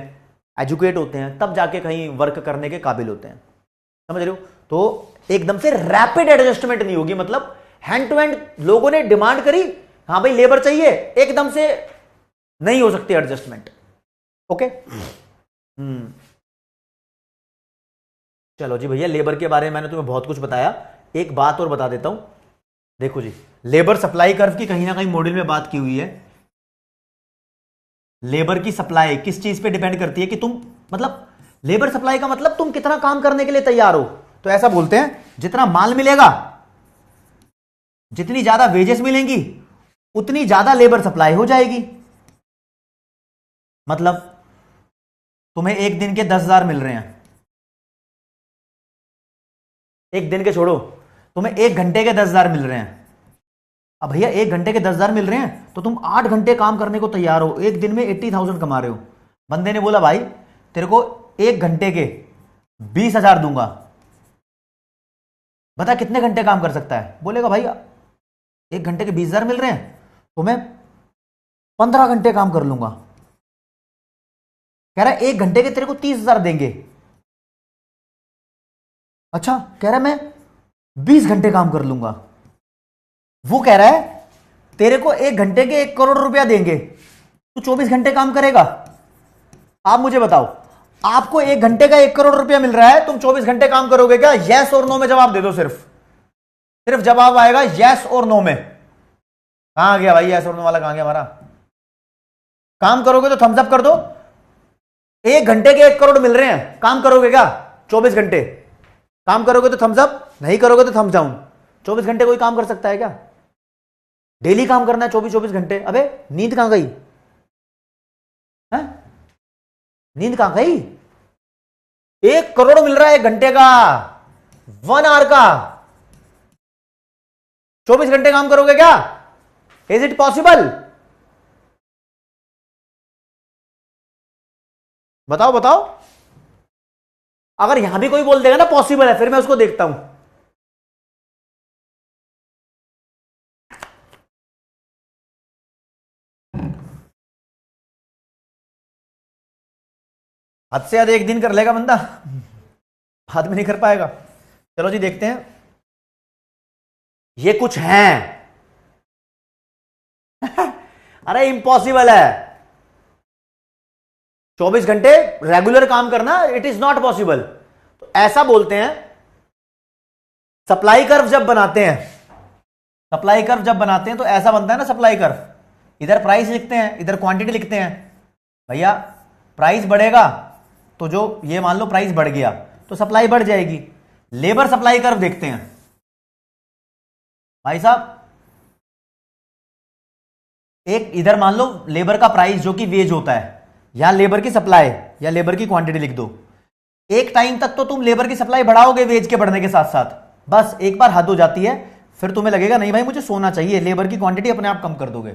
एजुकेट होते हैं, तब जाके कहीं वर्क करने के काबिल होते हैं, समझ रहे हो? तो एकदम से रैपिड एडजस्टमेंट नहीं होगी, मतलब हैंड टू हैंड लोगों ने डिमांड करी, हाँ भाई लेबर चाहिए, एकदम से नहीं हो सकती एडजस्टमेंट। ओके, चलो जी भैया, लेबर के बारे में मैंने तुम्हें बहुत कुछ बताया, एक बात और बता देता हूं। देखो जी, लेबर सप्लाई कर्व की कहीं ना कहीं मॉड्यूल में बात की हुई है। लेबर की सप्लाई किस चीज पे डिपेंड करती है कि तुम, मतलब लेबर सप्लाई का मतलब तुम कितना काम करने के लिए तैयार हो। तो ऐसा बोलते हैं जितना माल मिलेगा, जितनी ज्यादा वेजेस मिलेंगी, उतनी ज्यादा लेबर सप्लाई हो जाएगी। मतलब तुम्हें एक दिन के 10,000 मिल रहे हैं, एक दिन के छोड़ो, तुम्हें एक घंटे के 10,000 मिल रहे हैं। अब भैया एक घंटे के 10,000 मिल रहे हैं तो तुम 8 घंटे काम करने को तैयार हो, एक दिन में 80,000 कमा रहे हो। बंदे ने बोला भाई तेरे को एक घंटे के 20,000 दूंगा, बता कितने घंटे काम कर सकता है? बोलेगा भाई एक घंटे के 20,000 मिल रहे हैं तो मैं 15 घंटे काम कर लूंगा। कह रहा है एक घंटे के तेरे को 30,000 देंगे। अच्छा, कह रहा है मैं 20 घंटे काम कर लूंगा। वो कह रहा है तेरे को एक घंटे के 1 करोड़ रुपया देंगे, तू 24 घंटे काम करेगा? आप मुझे बताओ, आपको एक घंटे का 1 करोड़ रुपया मिल रहा है, तुम 24 घंटे काम करोगे क्या? यस और नो में जवाब दे दो, सिर्फ जवाब आएगा यस और नो में। कहां गया भाई यस और नो वाला, कहां गया हमारा? काम करोगे तो थम्स अप कर दो। एक घंटे के 1 करोड़ मिल रहे हैं, काम करोगे क्या? 24 घंटे काम करोगे तो थम्स अप, नहीं करोगे तो थम्स डाउन। 24 घंटे कोई काम कर सकता है क्या? डेली काम करना है 24-24 घंटे। अबे नींद कहां गई है? नींद कहां गई? 1 करोड़ मिल रहा है 1 घंटे का, 1 आवर का, 24 घंटे काम करोगे क्या? Is it possible? बताओ बताओ। अगर यहां भी कोई बोल देगा ना पॉसिबल है, फिर मैं उसको देखता हूं। हद से ज्यादा एक दिन कर लेगा बंदा, बाद में नहीं कर पाएगा। चलो जी देखते हैं, ये कुछ हैं। अरे इम्पॉसिबल है 24 घंटे रेगुलर काम करना, इट इज नॉट पॉसिबल। तो ऐसा बोलते हैं, सप्लाई कर्व जब बनाते हैं, सप्लाई कर्व जब बनाते हैं तो ऐसा बनता है ना सप्लाई कर्व, इधर प्राइस लिखते हैं, इधर क्वांटिटी लिखते हैं। भैया प्राइस बढ़ेगा तो जो ये मान लो प्राइस बढ़ गया तो सप्लाई बढ़ जाएगी। लेबर सप्लाई कर्व देखते हैं भाई साहब, एक इधर मान लो लेबर का प्राइस जो कि वेज होता है, यहां लेबर की सप्लाई या लेबर की क्वांटिटी लिख दो। एक टाइम तक तो तुम लेबर की सप्लाई बढ़ाओगे वेज के बढ़ने के साथ साथ, बस एक बार हद हो जाती है, फिर तुम्हें लगेगा नहीं भाई मुझे सोना चाहिए, लेबर की क्वांटिटी अपने आप कम कर दोगे।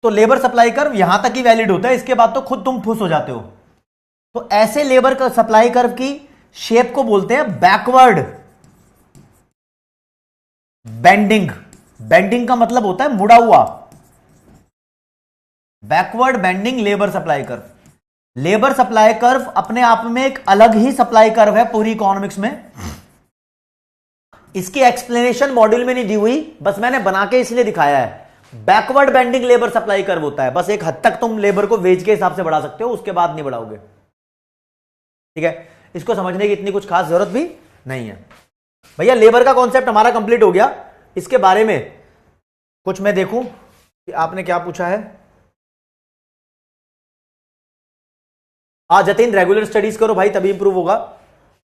तो लेबर सप्लाई कर्व यहां तक ही वैलिड होता है, इसके बाद तो खुद तुम फुस हो जाते हो। तो ऐसे लेबर का सप्लाई कर्व की शेप को बोलते हैं बैकवर्ड बेंडिंग। बेंडिंग का मतलब होता है मुड़ा हुआ। Backward bending labour supply curve. Labour supply curve अपने आप में एक अलग ही सप्लाई कर्व है पूरी इकोनॉमिक्स में। इसकी एक्सप्लेनेशन मॉड्यूल में नहीं दी हुई, बस मैंने बना के इसलिए दिखाया है। Backward bending labour supply curve होता है, बस एक हद तक तुम लेबर को वेज के हिसाब से बढ़ा सकते हो, उसके बाद नहीं बढ़ाओगे। ठीक है, इसको समझने की इतनी कुछ खास जरूरत भी नहीं है। भैया लेबर का कॉन्सेप्ट हमारा कंप्लीट हो गया। इसके बारे में कुछ मैं देखूं कि आपने क्या पूछा है। जतिन रेगुलर स्टडीज करो भाई, तभी इंप्रूव होगा।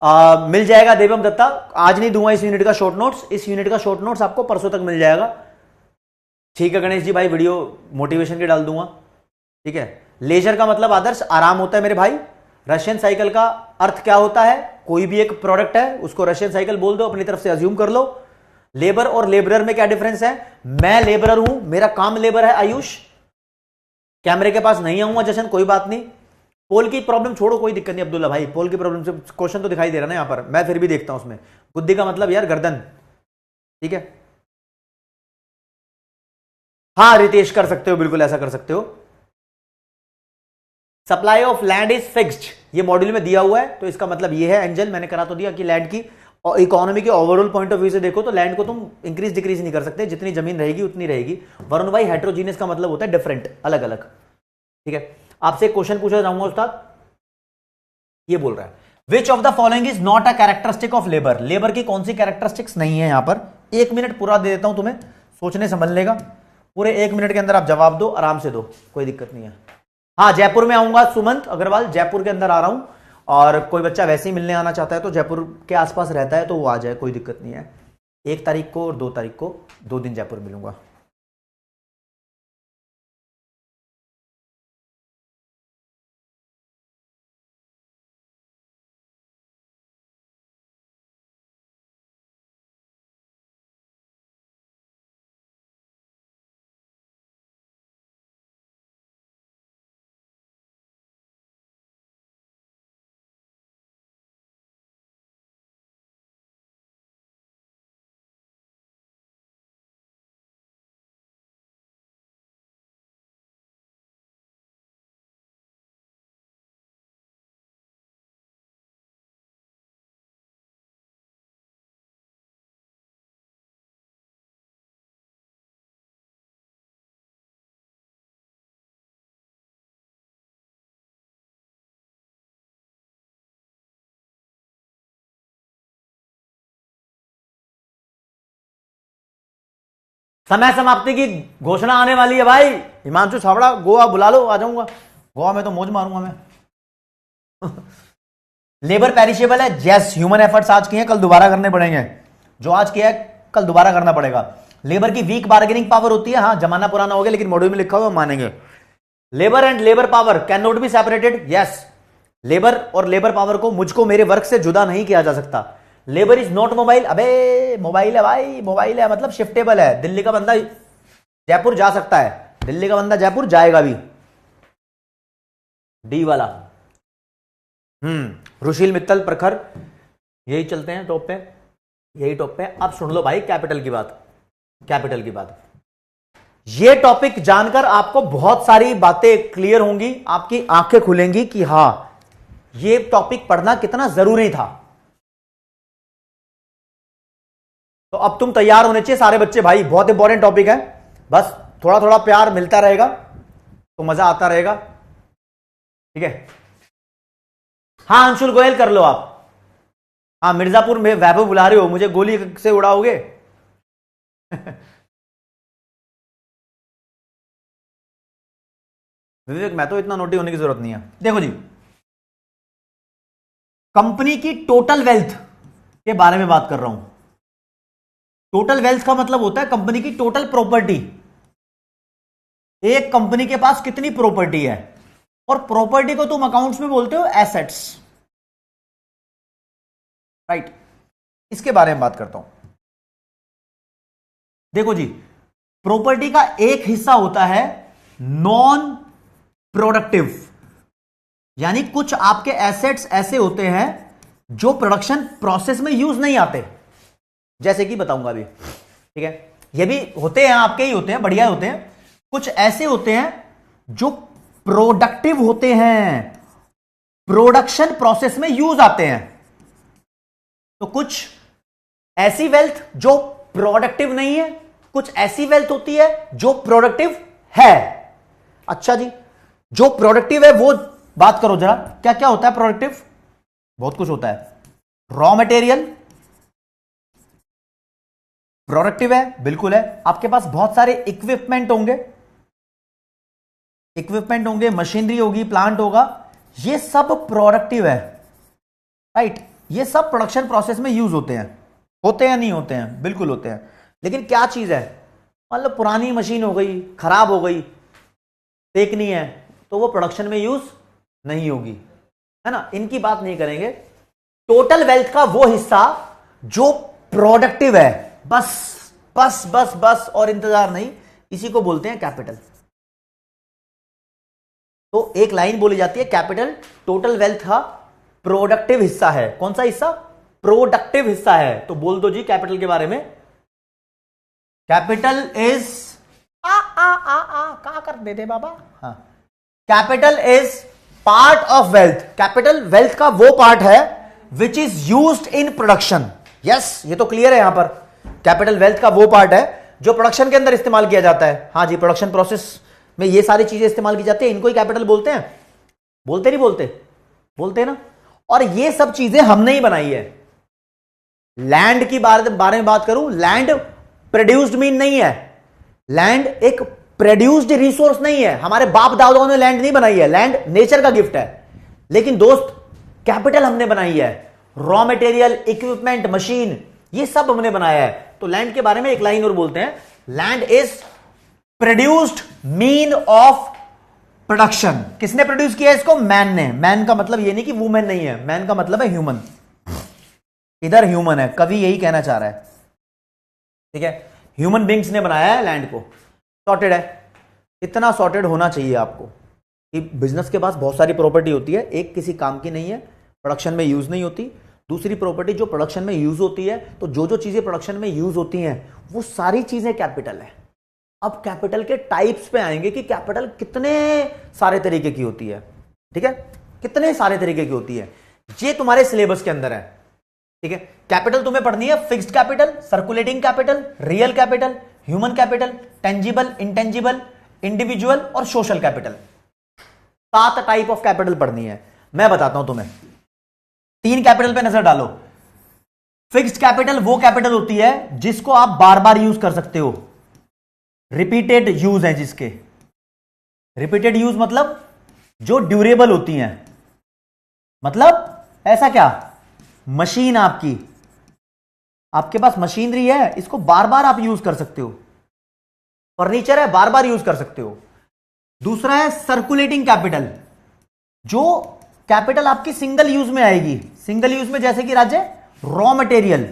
मिल जाएगा देवम दत्ता, आज नहीं दूंगा इस यूनिट का शॉर्ट नोट्स, इस यूनिट का शॉर्ट नोट्स आपको परसों तक मिल जाएगा। ठीक है गणेश जी भाई, वीडियो मोटिवेशन की डाल दूंगा। ठीक है, लेजर का मतलब आदर्श आराम होता है मेरे भाई। रशियन साइकिल का अर्थ क्या होता है? कोई भी एक प्रोडक्ट है उसको रशियन साइकिल बोल दो, अपनी तरफ से अज्यूम कर लो। लेबर और लेबरर में क्या डिफरेंस है? मैं लेबरर हूं, मेरा काम लेबर है। आयुष कैमरे के पास नहीं आऊंगा, जशन कोई बात नहीं। पोल की प्रॉब्लम छोड़ो, कोई दिक्कत नहीं अब्दुल्ला भाई, पोल की प्रॉब्लम से क्वेश्चन तो दिखाई दे रहा ना यहां पर, मैं फिर भी देखता हूं उसमें। बुद्धि का मतलब यार गर्दन। ठीक है, हाँ रितेश कर सकते हो, बिल्कुल ऐसा कर सकते हो। Supply of land is fixed, ये मॉड्यूल में दिया हुआ है, तो इसका मतलब ये है एंजल, मैंने करा तो दिया कि लैंड की और इकोनॉमी के ओवरऑल पॉइंट ऑफ व्यू से देखो तो लैंड को तुम इंक्रीज डिक्रीज नहीं कर सकते, जितनी जमीन रहेगी उतनी रहेगी। वरुण भाई हेट्रोजीनियस का मतलब होता है डिफरेंट, अलग अलग। ठीक है, आपसे एक क्वेश्चन पूछा जाऊंगा उस्ताद, ये बोल रहा है which of the following is not a characteristic of labour, labour की कौन सी कैरेक्टरिस्टिक्स नहीं है यहां पर। 1 मिनट पूरा दे देता हूं तुम्हें, सोचने समझने का, पूरे 1 मिनट के अंदर आप जवाब दो, आराम से दो, कोई दिक्कत नहीं है। हाँ जयपुर में आऊंगा, सुमंत अग्रवाल जयपुर के अंदर आ रहा हूं, और कोई बच्चा वैसे ही मिलने आना चाहता है तो जयपुर के आसपास रहता है तो वो आ जाए, कोई दिक्कत नहीं है। 1 तारीख को और 2 तारीख को 2 दिन जयपुर मिलूंगा। समय समाप्ति की घोषणा आने वाली है भाई। हिमांशु छाबड़ा गोवा बुला लो, आ जाऊंगा गोवा में, तो मौज मारूंगा मैं। लेबर पेरिशेबल है, यस। ह्यूमन एफर्ट्स आज किए हैं, कल दोबारा करने पड़ेंगे, जो आज किया है कल दोबारा करना पड़ेगा। लेबर की वीक बार्गेनिंग पावर होती है, हाँ जमाना पुराना हो गया लेकिन मॉड्यूल में लिखा हुआ मानेंगे। Labour and labour power can not be separated, yes. Labour और लेबर पावर को, मुझको मेरे वर्क से जुदा नहीं किया जा सकता। लेबर इज नॉट मोबाइल, अबे मोबाइल है भाई, मोबाइल है मतलब शिफ्टेबल है। दिल्ली का बंदा जयपुर जा सकता है, दिल्ली का बंदा जयपुर जाएगा भी। डी वाला रुशील मित्तल प्रखर, यही चलते हैं टॉप पे, यही टॉप पे। अब सुन लो भाई कैपिटल की बात, कैपिटल की बात। ये टॉपिक जानकर आपको बहुत सारी बातें क्लियर होंगी, आपकी आंखें खुलेंगी कि हां ये टॉपिक पढ़ना कितना जरूरी था। तो अब तुम तैयार होने चाहिए सारे बच्चे भाई, बहुत इंपॉर्टेंट टॉपिक है। बस थोड़ा थोड़ा प्यार मिलता रहेगा तो मजा आता रहेगा। ठीक है, हाँ अंशुल गोयल कर लो आप। हाँ मिर्जापुर में वैभव बुला रहे हो, मुझे गोली से उड़ाओगे? विवेक मैं तो इतना नोटी होने की जरूरत नहीं है। देखो जी, कंपनी की टोटल वेल्थ के बारे में बात कर रहा हूं। टोटल वेल्थ का मतलब होता है कंपनी की टोटल प्रॉपर्टी। एक कंपनी के पास कितनी प्रॉपर्टी है, और प्रॉपर्टी को तुम अकाउंट्स में बोलते हो एसेट्स, राइट। इसके बारे में बात करता हूं। देखो जी, प्रॉपर्टी का एक हिस्सा होता है नॉन प्रोडक्टिव, यानी कुछ आपके एसेट्स ऐसे होते हैं जो प्रोडक्शन प्रोसेस में यूज नहीं आते, जैसे कि बताऊंगा अभी। ठीक है, ये भी होते हैं, आपके ही होते हैं, बढ़िया होते हैं। कुछ ऐसे होते हैं जो प्रोडक्टिव होते हैं, प्रोडक्शन प्रोसेस में यूज आते हैं। तो कुछ ऐसी वेल्थ जो प्रोडक्टिव नहीं है, कुछ ऐसी वेल्थ होती है जो प्रोडक्टिव है। अच्छा जी, जो प्रोडक्टिव है वो बात करो जरा, क्या क्या होता है प्रोडक्टिव? बहुत कुछ होता है। रॉ मटेरियल प्रोडक्टिव है, बिल्कुल है। आपके पास बहुत सारे इक्विपमेंट होंगे, मशीनरी होगी, प्लांट होगा, ये सब प्रोडक्टिव है, राइट। ये सब प्रोडक्शन प्रोसेस में यूज होते हैं नहीं होते हैं? बिल्कुल होते हैं। लेकिन क्या चीज है, मान लो पुरानी मशीन हो गई, खराब हो गई, फेंकनी है, तो वो प्रोडक्शन में यूज नहीं होगी, है ना। इनकी बात नहीं करेंगे। टोटल वेल्थ का वो हिस्सा जो प्रोडक्टिव है, बस बस बस बस और इंतजार नहीं, इसी को बोलते हैं कैपिटल। तो एक लाइन बोली जाती है, कैपिटल टोटल वेल्थ का प्रोडक्टिव हिस्सा है। कौन सा हिस्सा? प्रोडक्टिव हिस्सा है। तो बोल दो जी कैपिटल के बारे में। कैपिटल इज कहां कर देते बाबा? हाँ, capital is part of wealth. Capital wealth का वो पार्ट है which is used in production. Yes, ये तो क्लियर है यहां पर। कैपिटल वेल्थ का वो पार्ट है जो प्रोडक्शन के अंदर इस्तेमाल किया जाता है। हाँ जी, प्रोडक्शन प्रोसेस में ये सारी चीजें इस्तेमाल की जाती है, इनको ही कैपिटल बोलते हैं। बोलते नहीं बोलते? बोलते ना। और ये सब चीजें हमने ही बनाई है। लैंड की बारे में बात करूं, लैंड प्रोड्यूस्ड मीन नहीं है। लैंड एक प्रोड्यूस्ड रिसोर्स नहीं है। हमारे बाप दादाओं ने लैंड नहीं बनाई है, लैंड नेचर का गिफ्ट है। लेकिन दोस्त, कैपिटल हमने बनाई है। रॉ मटेरियल, इक्विपमेंट, मशीन, ये सब हमने बनाया है। तो लैंड के बारे में एक लाइन और बोलते हैं, land is produced mean of production. किसने प्रोड्यूस किया इसको? मैन ने। मैन का मतलब ये नहीं कि वुमेन नहीं है, मैन का मतलब है ह्यूमन। इधर ह्यूमन है, कवि यही कहना चाह रहा है, ठीक है। ह्यूमन बींग्स ने बनाया है लैंड को। सॉर्टेड है। इतना सॉर्टेड होना चाहिए आपको कि बिजनेस के पास बहुत सारी प्रॉपर्टी होती है, एक किसी काम की नहीं है, प्रोडक्शन में यूज नहीं होती। दूसरी प्रॉपर्टी जो प्रोडक्शन में यूज होती है, तो जो चीजें प्रोडक्शन में यूज होती हैं वो सारी चीजें कैपिटल है। अब कैपिटल के टाइप्स पे आएंगे कि कैपिटल कितने सारे तरीके की होती है, ठीक है, कितने सारे तरीके की होती है। ये तुम्हारे सिलेबस के अंदर है, ठीक है। कैपिटल तुम्हें पढ़नी है, fixed capital, circulating capital, real capital, human capital, tangible, intangible, individual और social capital. 7 type of capital पढ़नी है। मैं बताता हूं तुम्हें। 3 कैपिटल पे नजर डालो। फिक्स्ड कैपिटल वो कैपिटल होती है जिसको आप बार बार यूज कर सकते हो, रिपीटेड यूज है जिसके। रिपीटेड यूज मतलब जो ड्यूरेबल होती हैं। मतलब ऐसा क्या? मशीन आपके पास मशीनरी है, इसको बार बार आप यूज कर सकते हो। फर्नीचर है, बार बार यूज कर सकते हो। दूसरा है सर्कुलेटिंग कैपिटल, जो कैपिटल आपकी सिंगल यूज में आएगी। सिंगल यूज में जैसे कि राज्य रॉ मटेरियल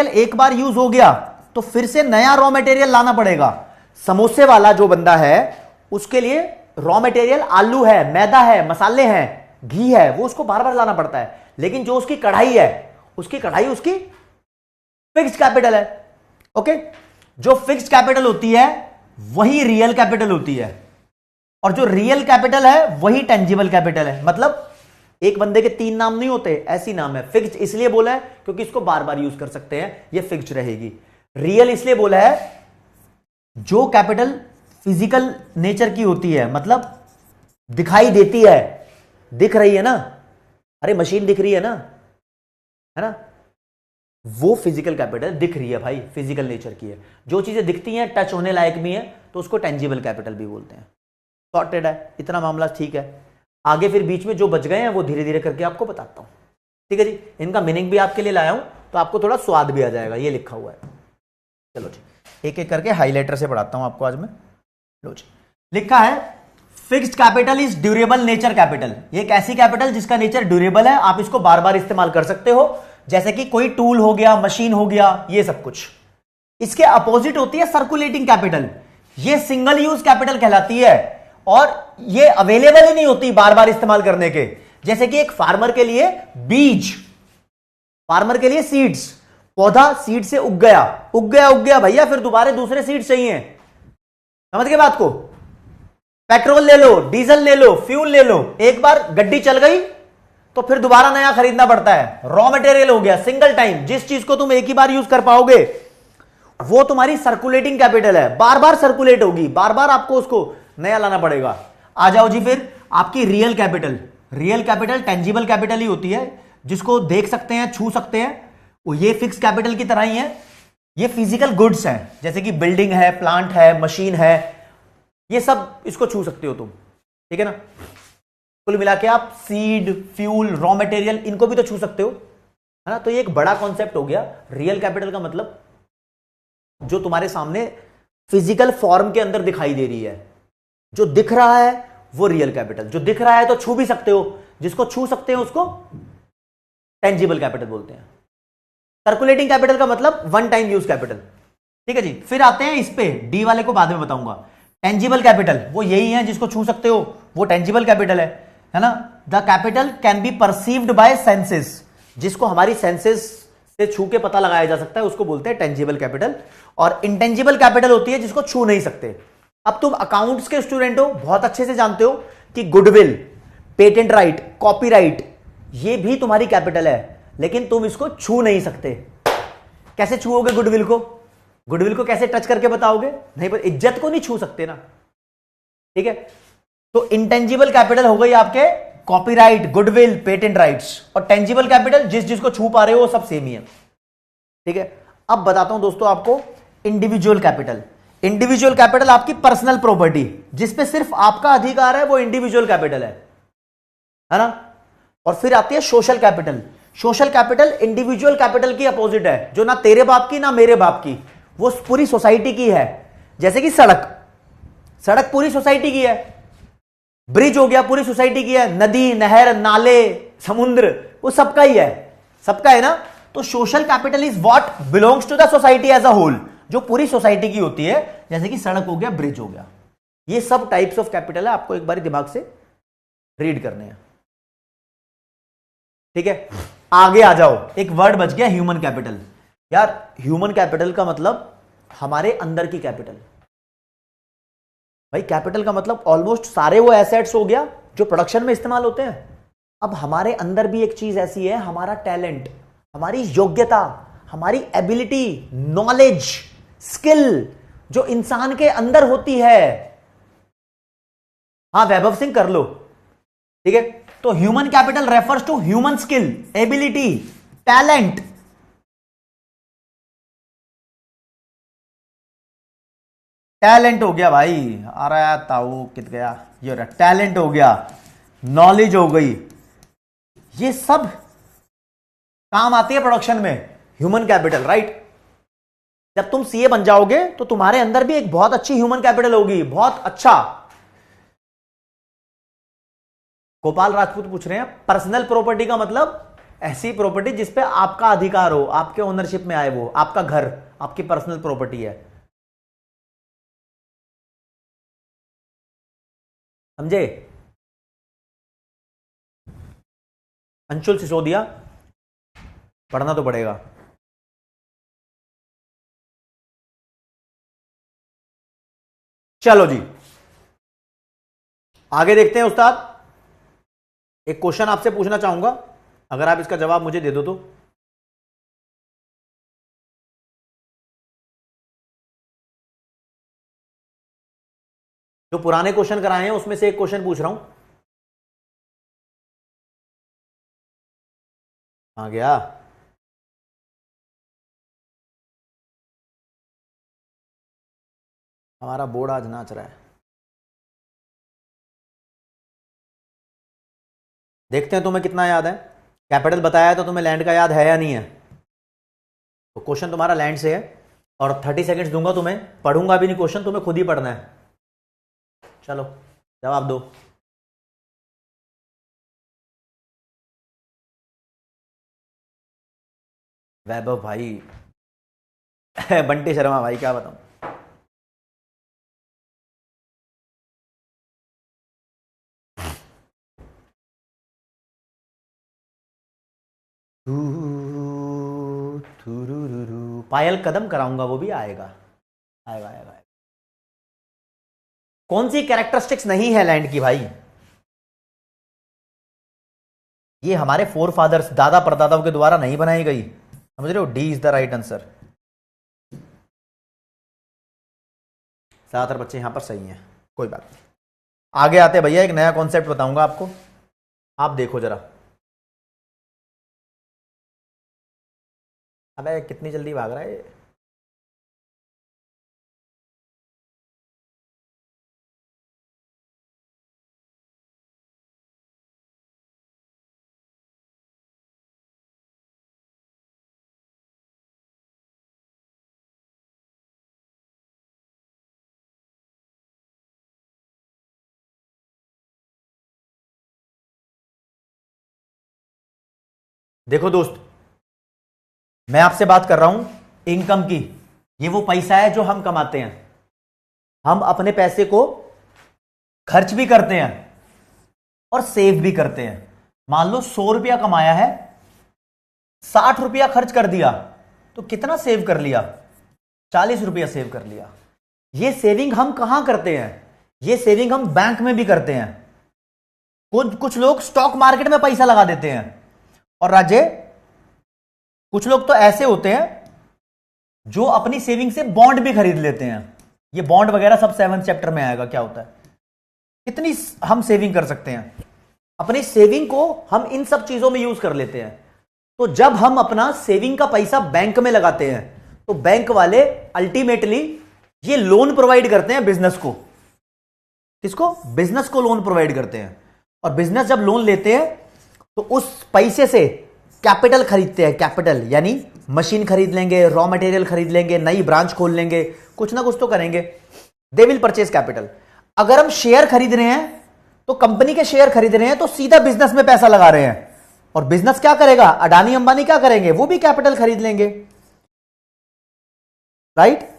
एक बार यूज हो गया तो फिर से नया रॉ मटेरियल लाना पड़ेगा। समोसे वाला जो बंदा है उसके लिए रॉ मटेरियल आलू है, मैदा है, मसाले हैं, घी है, वो उसको बार बार लाना पड़ता है। लेकिन जो उसकी कढ़ाई है, उसकी फिक्स्ड कैपिटल है। ओके, जो फिक्स्ड कैपिटल होती है वही रियल कैपिटल होती है, और जो रियल कैपिटल है वही टेंजिबल कैपिटल है। मतलब एक बंदे के 3 नाम नहीं होते, ऐसी नाम है। फिक्स्ड इसलिए बोला है क्योंकि इसको बार बार यूज कर सकते हैं, ये फिक्स्ड रहेगी। रियल इसलिए बोला है जो कैपिटल फिजिकल नेचर की होती है, मतलब दिखाई देती है, दिख रही है ना, अरे मशीन दिख रही है ना, है ना, वो फिजिकल कैपिटल दिख रही है भाई, फिजिकल नेचर की है। जो चीजें दिखती हैं, टच होने लायक भी है, तो उसको टेंजिबल कैपिटल भी बोलते हैं। सॉर्टेड है, इतना मामला ठीक है। आगे फिर बीच में जो बच गए हैं वो धीरे धीरे करके आपको बताता हूं, ठीक है जी। इनका मीनिंग भी आपके लिए लाया हूं तो आपको थोड़ा स्वाद भी आ जाएगा। ये लिखा हुआ है, चलो जी एक एक करके हाईलाइटर से पढ़ाता हूं आपको आज मैं। लो जी, लिखा है fixed capital is durable nature capital. ये एक ऐसी कैपिटल जिसका नेचर ड्यूरेबल है, आप इसको बार बार इस्तेमाल कर सकते हो, जैसे कि कोई टूल हो गया, मशीन हो गया, ये सब कुछ। इसके अपोजिट होती है सर्कुलेटिंग कैपिटल। ये सिंगल यूज कैपिटल कहलाती है और ये अवेलेबल ही नहीं होती बार बार इस्तेमाल करने के। जैसे कि एक फार्मर के लिए बीज, फार्मर के लिए सीड्स, पौधा सीड से उग गया भैया, फिर दोबारा दूसरे सीड चाहिए। समझ गए बात को? पेट्रोल ले लो, डीजल ले लो, फ्यूल ले लो, एक बार गड्डी चल गई तो फिर दोबारा नया खरीदना पड़ता है। रॉ मटेरियल हो गया सिंगल टाइम, जिस चीज को तुम एक ही बार यूज कर पाओगे वो तुम्हारी सर्कुलेटिंग कैपिटल है, बार बार सर्कुलेट होगी, बार बार आपको उसको नया लाना पड़ेगा। आ जाओ जी फिर आपकी real capital. Real capital tangible capital ही होती है, जिसको देख सकते हैं, छू सकते हैं। वो ये फिक्स कैपिटल की तरह ही है। ये फिजिकल गुड्स हैं, जैसे कि बिल्डिंग है, प्लांट है, मशीन है, ये सब इसको छू सकते हो तुम, ठीक है ना। कुल मिला के आप सीड, फ्यूल, रॉ मटेरियल इनको भी तो छू सकते हो, है ना। तो ये एक बड़ा कॉन्सेप्ट हो गया। रियल कैपिटल का मतलब जो तुम्हारे सामने फिजिकल फॉर्म के अंदर दिखाई दे रही है, जो दिख रहा है वो रियल कैपिटल। जो दिख रहा है तो छू भी सकते हो, जिसको छू सकते हैं उसको टेंजिबल कैपिटल बोलते हैं। सर्कुलेटिंग कैपिटल का मतलब वन टाइम यूज कैपिटल। ठीक है जी। फिर आते हैं इस पे, डी वाले को बाद में बताऊंगा। टेंजिबल कैपिटल वो यही है जिसको छू सकते हो, वो टेंजिबल कैपिटल है ना। The capital can be perceived bye senses, जिसको हमारी सेंसेस से छू के पता लगाया जा सकता है, उसको बोलते हैं टेंजिबल कैपिटल। और इंटेंजिबल कैपिटल होती है जिसको छू नहीं सकते। अब तुम अकाउंट्स के स्टूडेंट हो, बहुत अच्छे से जानते हो कि गुडविल, पेटेंट राइट, कॉपीराइट, ये भी तुम्हारी कैपिटल है, लेकिन तुम इसको छू नहीं सकते। कैसे छूओगे गुडविल को? गुडविल को कैसे टच करके बताओगे? नहीं, पर इज्जत को नहीं छू सकते ना। ठीक है। तो इंटेंजिबल कैपिटल हो गई आपके कॉपीराइट, गुडविल, पेटेंट राइट्स। और टेंजिबल कैपिटल जिसको छू पा रहे हो वो सब सेम ही है। ठीक है। अब बताता हूं दोस्तों आपको इंडिविजुअल कैपिटल। इंडिविजुअल कैपिटल आपकी पर्सनल प्रॉपर्टी, जिसपे सिर्फ आपका अधिकार है, वो इंडिविजुअल कैपिटल है ना। और फिर आती है social capital. Social capital individual capital की अपोजिट है, जो ना तेरे बाप की ना मेरे बाप की, वो पूरी सोसाइटी की है। जैसे कि सड़क पूरी सोसाइटी की है, ब्रिज हो गया पूरी सोसाइटी की है, नदी, नहर, नाले, समुद्र, वो सबका ही है, सबका है ना। तो social capital is what belongs to the society as a whole, जो पूरी सोसाइटी की होती है। जैसे कि सड़क हो गया, ब्रिज हो गया, ये सब टाइप्स ऑफ कैपिटल है, आपको एक बार दिमाग से रीड करने हैं। ठीक है। आगे आ जाओ, एक वर्ड बच गया ह्यूमन कैपिटल। यार ह्यूमन कैपिटल का मतलब हमारे अंदर की कैपिटल। भाई कैपिटल का मतलब ऑलमोस्ट सारे वो एसेट्स हो गया जो प्रोडक्शन में इस्तेमाल होते हैं। अब हमारे अंदर भी एक चीज ऐसी है, हमारा टैलेंट, हमारी योग्यता, हमारी एबिलिटी, नॉलेज, स्किल, जो इंसान के अंदर होती है। हाँ वैभव सिंह कर लो। ठीक है। तो human capital refers to human skill, ability, talent. Talent हो गया भाई, अरे ताऊ कित गया, ये रहा टैलेंट हो गया, नॉलेज हो गई, ये सब काम आती है प्रोडक्शन में, ह्यूमन कैपिटल, राइट। जब तुम सीए बन जाओगे तो तुम्हारे अंदर भी एक बहुत अच्छी ह्यूमन कैपिटल होगी, बहुत अच्छा। गोपाल राजपूत पूछ रहे हैं पर्सनल प्रॉपर्टी का मतलब ऐसी प्रॉपर्टी जिसपे आपका अधिकार हो, आपके ओनरशिप में आए, वो आपका घर, आपकी पर्सनल प्रॉपर्टी है। समझे? अंशुल सिसोदिया, पढ़ना तो पड़ेगा। चलो जी आगे देखते हैं उस्ताद। एक क्वेश्चन आपसे पूछना चाहूंगा, अगर आप इसका जवाब मुझे दे दो तो। जो पुराने क्वेश्चन कराए हैं उसमें से एक क्वेश्चन पूछ रहा हूं। आ गया? हमारा बोर्ड आज नाच रहा है। देखते हैं तुम्हें कितना याद है। कैपिटल बताया तो तुम्हें लैंड का याद है या नहीं है? तो क्वेश्चन तुम्हारा लैंड से है और 30 सेकंड्स दूंगा तुम्हें, पढ़ूंगा भी नहीं क्वेश्चन, तुम्हें खुद ही पढ़ना है। चलो जवाब दो। वैभव भाई बंटी शर्मा भाई, क्या बताऊं। पायल कदम कराऊंगा, वो भी आएगा, आएगा आएगा। कौन सी कैरेक्टरिस्टिक्स नहीं है लैंड की भाई? ये हमारे फोर फादर्स, दादा परदादाओं के द्वारा नहीं बनाई गई, समझ रहे हो। D is the right answer. ज्यादातर बच्चे यहां पर सही हैं, कोई बात नहीं। आगे आते भैया, एक नया कॉन्सेप्ट बताऊंगा आपको, आप देखो जरा। अबे कितनी जल्दी भाग रहा है। देखो दोस्त, मैं आपसे बात कर रहा हूं इनकम की। ये वो पैसा है जो हम कमाते हैं। हम अपने पैसे को खर्च भी करते हैं और सेव भी करते हैं। मान लो 100 रुपया कमाया है, 60 रुपया खर्च कर दिया, तो कितना सेव कर लिया? 40 रुपया सेव कर लिया। ये सेविंग हम कहां करते हैं? ये सेविंग हम बैंक में भी करते हैं। कुछ लोग स्टॉक मार्केट में पैसा लगा देते हैं। और राजे, कुछ लोग तो ऐसे होते हैं जो अपनी सेविंग से बॉन्ड भी खरीद लेते हैं। ये बॉन्ड वगैरह सब 7th चैप्टर में आएगा क्या होता है। कितनी हम सेविंग कर सकते हैं? अपनी सेविंग को हम इन सब चीजों में यूज कर लेते हैं। तो जब हम अपना सेविंग का पैसा बैंक में लगाते हैं तो बैंक वाले अल्टीमेटली ये लोन प्रोवाइड करते हैं बिजनेस को। किसको? बिजनेस को लोन प्रोवाइड करते हैं। और बिजनेस जब लोन लेते हैं तो उस पैसे से कैपिटल खरीदते हैं। कैपिटल यानी मशीन खरीद लेंगे, रॉ मटेरियल खरीद लेंगे, नई ब्रांच खोल लेंगे, कुछ ना कुछ तो करेंगे। They will purchase capital. अगर हम शेयर खरीद रहे हैं तो कंपनी के शेयर खरीद रहे हैं तो सीधा बिजनेस में पैसा लगा रहे हैं। और बिजनेस क्या करेगा? अडानी अंबानी क्या करेंगे? वो भी कैपिटल खरीद लेंगे, राइट?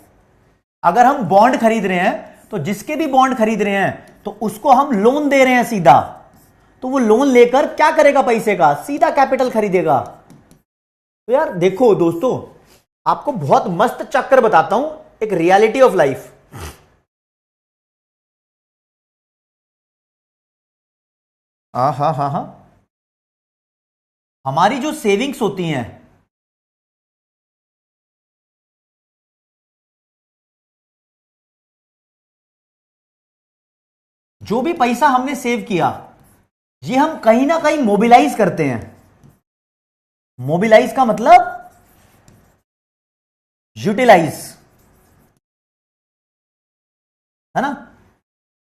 अगर हम बॉन्ड खरीद रहे हैं तो जिसके भी बॉन्ड खरीद रहे हैं तो उसको हम लोन दे रहे हैं सीधा। तो वो लोन लेकर क्या करेगा? पैसे का सीधा कैपिटल खरीदेगा। तो यार देखो दोस्तों, आपको बहुत मस्त चक्कर बताता हूं, एक रियलिटी ऑफ लाइफ। हाँ हाँ हाँ हाँ, हमारी जो सेविंग्स होती हैं, जो भी पैसा हमने सेव किया, ये हम कहीं ना कहीं मोबिलाइज करते हैं। मोबिलाइज का मतलब यूटिलाइज, है ना?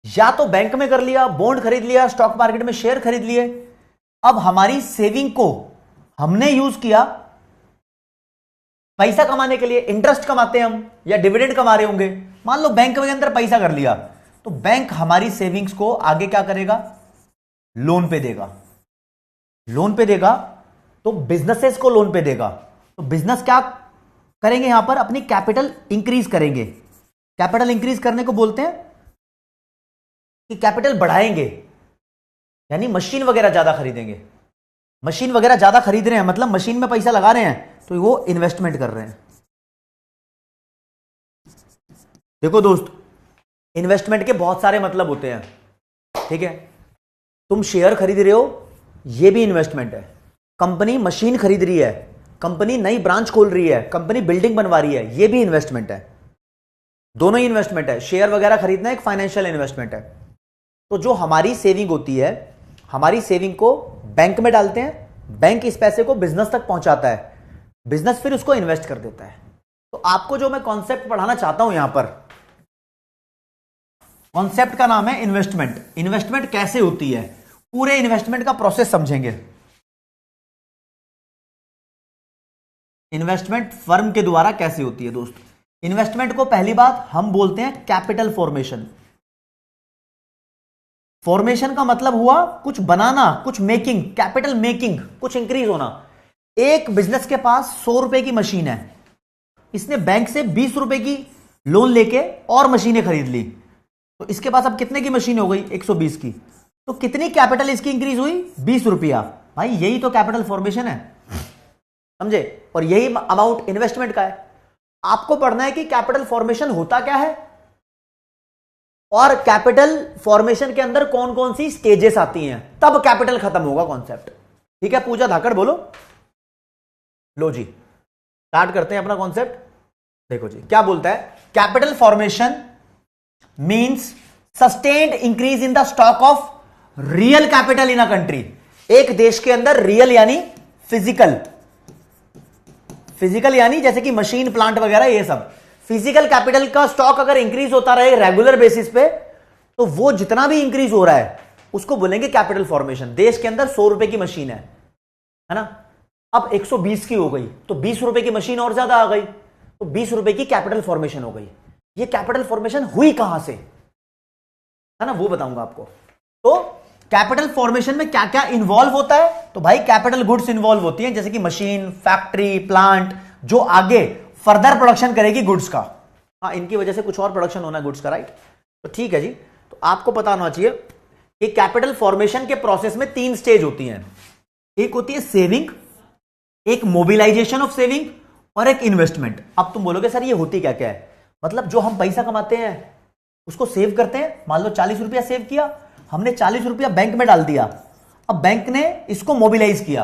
या तो बैंक में कर लिया, बॉन्ड खरीद लिया, स्टॉक मार्केट में शेयर खरीद लिए। अब हमारी सेविंग को हमने यूज किया पैसा कमाने के लिए। इंटरेस्ट कमाते हैं हम या डिविडेंड कमा रहे होंगे। मान लो बैंक के अंदर पैसा कर लिया तो बैंक हमारी सेविंग्स को आगे क्या करेगा? लोन पे देगा। लोन पे देगा तो बिजनेसेस को लोन पे देगा। तो बिजनेस क्या करेंगे? यहां पर अपनी कैपिटल इंक्रीज करेंगे। कैपिटल इंक्रीज करने को बोलते हैं कि कैपिटल बढ़ाएंगे, यानी मशीन वगैरह ज्यादा खरीदेंगे। मशीन वगैरह ज्यादा खरीद रहे हैं मतलब मशीन में पैसा लगा रहे हैं तो वो इन्वेस्टमेंट कर रहे हैं। देखो दोस्त, इन्वेस्टमेंट के बहुत सारे मतलब होते हैं, ठीक है? तुम शेयर खरीद रहे हो, ये भी इन्वेस्टमेंट है। कंपनी मशीन खरीद रही है, कंपनी नई ब्रांच खोल रही है, कंपनी बिल्डिंग बनवा रही है, ये भी इन्वेस्टमेंट है। दोनों ही इन्वेस्टमेंट है। शेयर वगैरह खरीदना एक फाइनेंशियल इन्वेस्टमेंट है। तो जो हमारी सेविंग होती है, हमारी सेविंग को बैंक में डालते हैं, बैंक इस पैसे को बिजनेस तक पहुंचाता है, बिजनेस फिर उसको इन्वेस्ट कर देता है। तो आपको जो मैं कॉन्सेप्ट पढ़ाना चाहता हूं यहां पर, कॉन्सेप्ट का नाम है इन्वेस्टमेंट। इन्वेस्टमेंट कैसे होती है, पूरे इन्वेस्टमेंट का प्रोसेस समझेंगे। इन्वेस्टमेंट फर्म के द्वारा कैसे होती है दोस्त? इन्वेस्टमेंट को पहली बात हम बोलते हैं कैपिटल फॉर्मेशन। फॉर्मेशन का मतलब हुआ कुछ बनाना, कुछ मेकिंग, कैपिटल मेकिंग, कुछ इंक्रीज होना। एक बिजनेस के पास 100 रुपए की मशीन है, इसने बैंक से 20 रुपए की लोन लेके और मशीनें खरीद ली, तो इसके पास अब कितने की मशीन हो गई? 120 की। तो कितनी कैपिटल इसकी इंक्रीज हुई? 20 रुपया। भाई यही तो कैपिटल फॉर्मेशन है, समझे? और यही अमाउंट इन्वेस्टमेंट का है। आपको पढ़ना है कि कैपिटल फॉर्मेशन होता क्या है और कैपिटल फॉर्मेशन के अंदर कौन कौन सी स्टेजेस आती हैं, तब कैपिटल खत्म होगा कॉन्सेप्ट। ठीक है? पूजा धाकड़ बोलो। लो जी, स्टार्ट करते हैं अपना कॉन्सेप्ट। देखो जी क्या बोलता है, capital formation means sustained increase in the stock of real capital in a country. एक देश के अंदर रियल यानी फिजिकल, फिजिकल यानी जैसे कि मशीन, प्लांट वगैरह, ये सब फिजिकल कैपिटल का स्टॉक अगर इंक्रीज होता रहे रेगुलर बेसिस पे, तो वो जितना भी इंक्रीज हो रहा है उसको बोलेंगे कैपिटल फॉर्मेशन। देश के अंदर 100 रुपए की मशीन है ना, अब 120 की हो गई तो 20 रुपए की मशीन और ज्यादा आ गई, तो 20 रुपए की कैपिटल फॉर्मेशन हो गई। ये कैपिटल फॉर्मेशन हुई कहां से, है ना, वो बताऊंगा आपको। तो कैपिटल फॉर्मेशन में क्या क्या इंवॉल्व होता है? तो भाई कैपिटल गुड्स इंवॉल्व होती हैं, जैसे कि मशीन, फैक्ट्री, प्लांट, जो आगे फर्दर प्रोडक्शन करेगी गुड्स का। हाँ, इनकी वजह से कुछ और प्रोडक्शन होना है गुड्स का, राइट? तो ठीक है जी। तो आपको पता होना चाहिए कि कैपिटल फॉर्मेशन के प्रोसेस में 3 स्टेज होती हैं। एक होती है सेविंग, एक मोबिलाइजेशन ऑफ सेविंग, और एक इन्वेस्टमेंट। अब तुम बोलोगे सर ये होती क्या क्या है? मतलब जो हम पैसा कमाते हैं उसको सेव करते हैं। मान लो 40 रुपया सेव किया हमने, 40 रुपया बैंक में डाल दिया। अब बैंक ने इसको मोबिलाइज किया।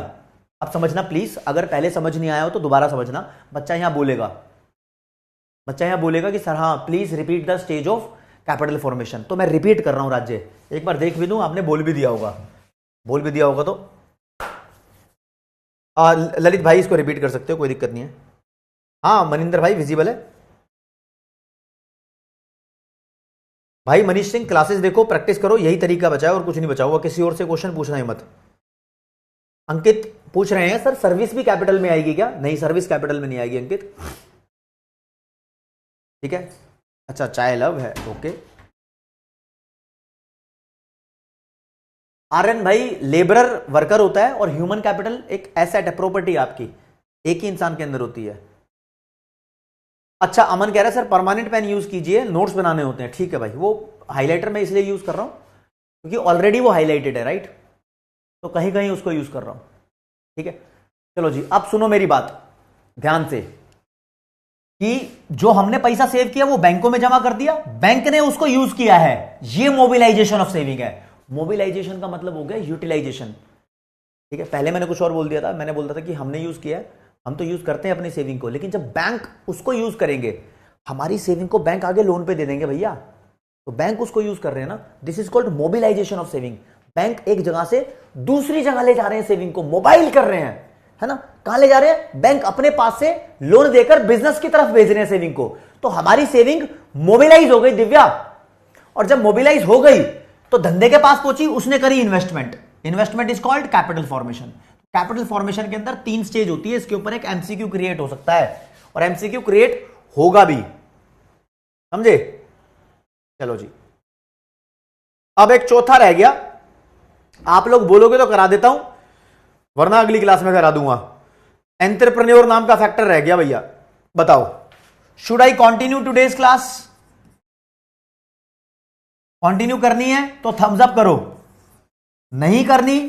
अब समझना प्लीज, अगर पहले समझ नहीं आया हो तो दोबारा समझना। बच्चा यहां बोलेगा कि सर हाँ please repeat the stage of capital formation. तो मैं रिपीट कर रहा हूं राज्य, एक बार देख भी दूं, आपने बोल भी दिया होगा तो ललित भाई इसको रिपीट कर सकते हो, कोई दिक्कत नहीं है। हाँ मनिंदर भाई विजिबल है। भाई मनीष सिंह क्लासेस देखो, प्रैक्टिस करो, यही तरीका बचाओ और कुछ नहीं बचाओ, किसी और से क्वेश्चन पूछना ही मत। अंकित पूछ रहे हैं सर सर्विस भी कैपिटल में आएगी क्या? नहीं, सर्विस कैपिटल में नहीं आएगी अंकित, ठीक है। अच्छा चाय लव है, ओके। आर्यन भाई लेबरर वर्कर होता है और ह्यूमन कैपिटल एक एसेट है, प्रॉपर्टी आपकी, एक ही इंसान के अंदर होती है। अच्छा अमन कह रहा है सर परमानेंट पेन यूज कीजिए, नोट्स बनाने होते हैं। ठीक है भाई, वो हाइलाइटर में इसलिए यूज कर रहा हूं क्योंकि ऑलरेडी वो हाईलाइटेड है, राइट? तो कहीं कहीं उसको यूज कर रहा हूं, ठीक है। चलो जी, अब सुनो मेरी बात ध्यान से, कि जो हमने पैसा सेव किया वो बैंकों में जमा कर दिया, बैंक ने उसको यूज किया है, ये मोबिलाइजेशन ऑफ सेविंग है। मोबिलाइजेशन का मतलब हो गया यूटिलाइजेशन, ठीक है। पहले मैंने कुछ और बोल दिया था, मैंने बोलता था कि हमने यूज किया है, हम तो यूज करते हैं अपनी सेविंग को, लेकिन जब बैंक उसको यूज करेंगे, हमारी सेविंग को बैंक आगे लोन पे दे देंगे भैया, तो बैंक उसको यूज कर रहे हैं ना, this is called mobilisation of saving. Bank एक जगह से दूसरी जगह ले जा रहे हैं सेविंग को, मोबाइल कर रहे हैं, है ना। कहां ले जा रहे हैं? बैंक अपने पास से लोन देकर बिजनेस की तरफ भेज रहे हैं सेविंग को, तो हमारी सेविंग मोबिलाइज हो गई दिव्या, और जब मोबिलाइज हो गई तो धंधे के पास पहुंची, उसने करी investment. Investment is called capital formation. Capital formation के अंदर 3 स्टेज होती है, इसके ऊपर एक एमसीक्यू क्रिएट हो सकता है और एमसीक्यू क्रिएट होगा भी, समझे? चलो जी, अब एक चौथा रह गया, आप लोग बोलोगे तो करा देता हूं, वरना अगली क्लास में करा दूंगा। एंटरप्रेन्योर नाम का फैक्टर रह गया भैया, बताओ should I continue today's class? Continue करनी है तो थम्स अप करो, नहीं करनी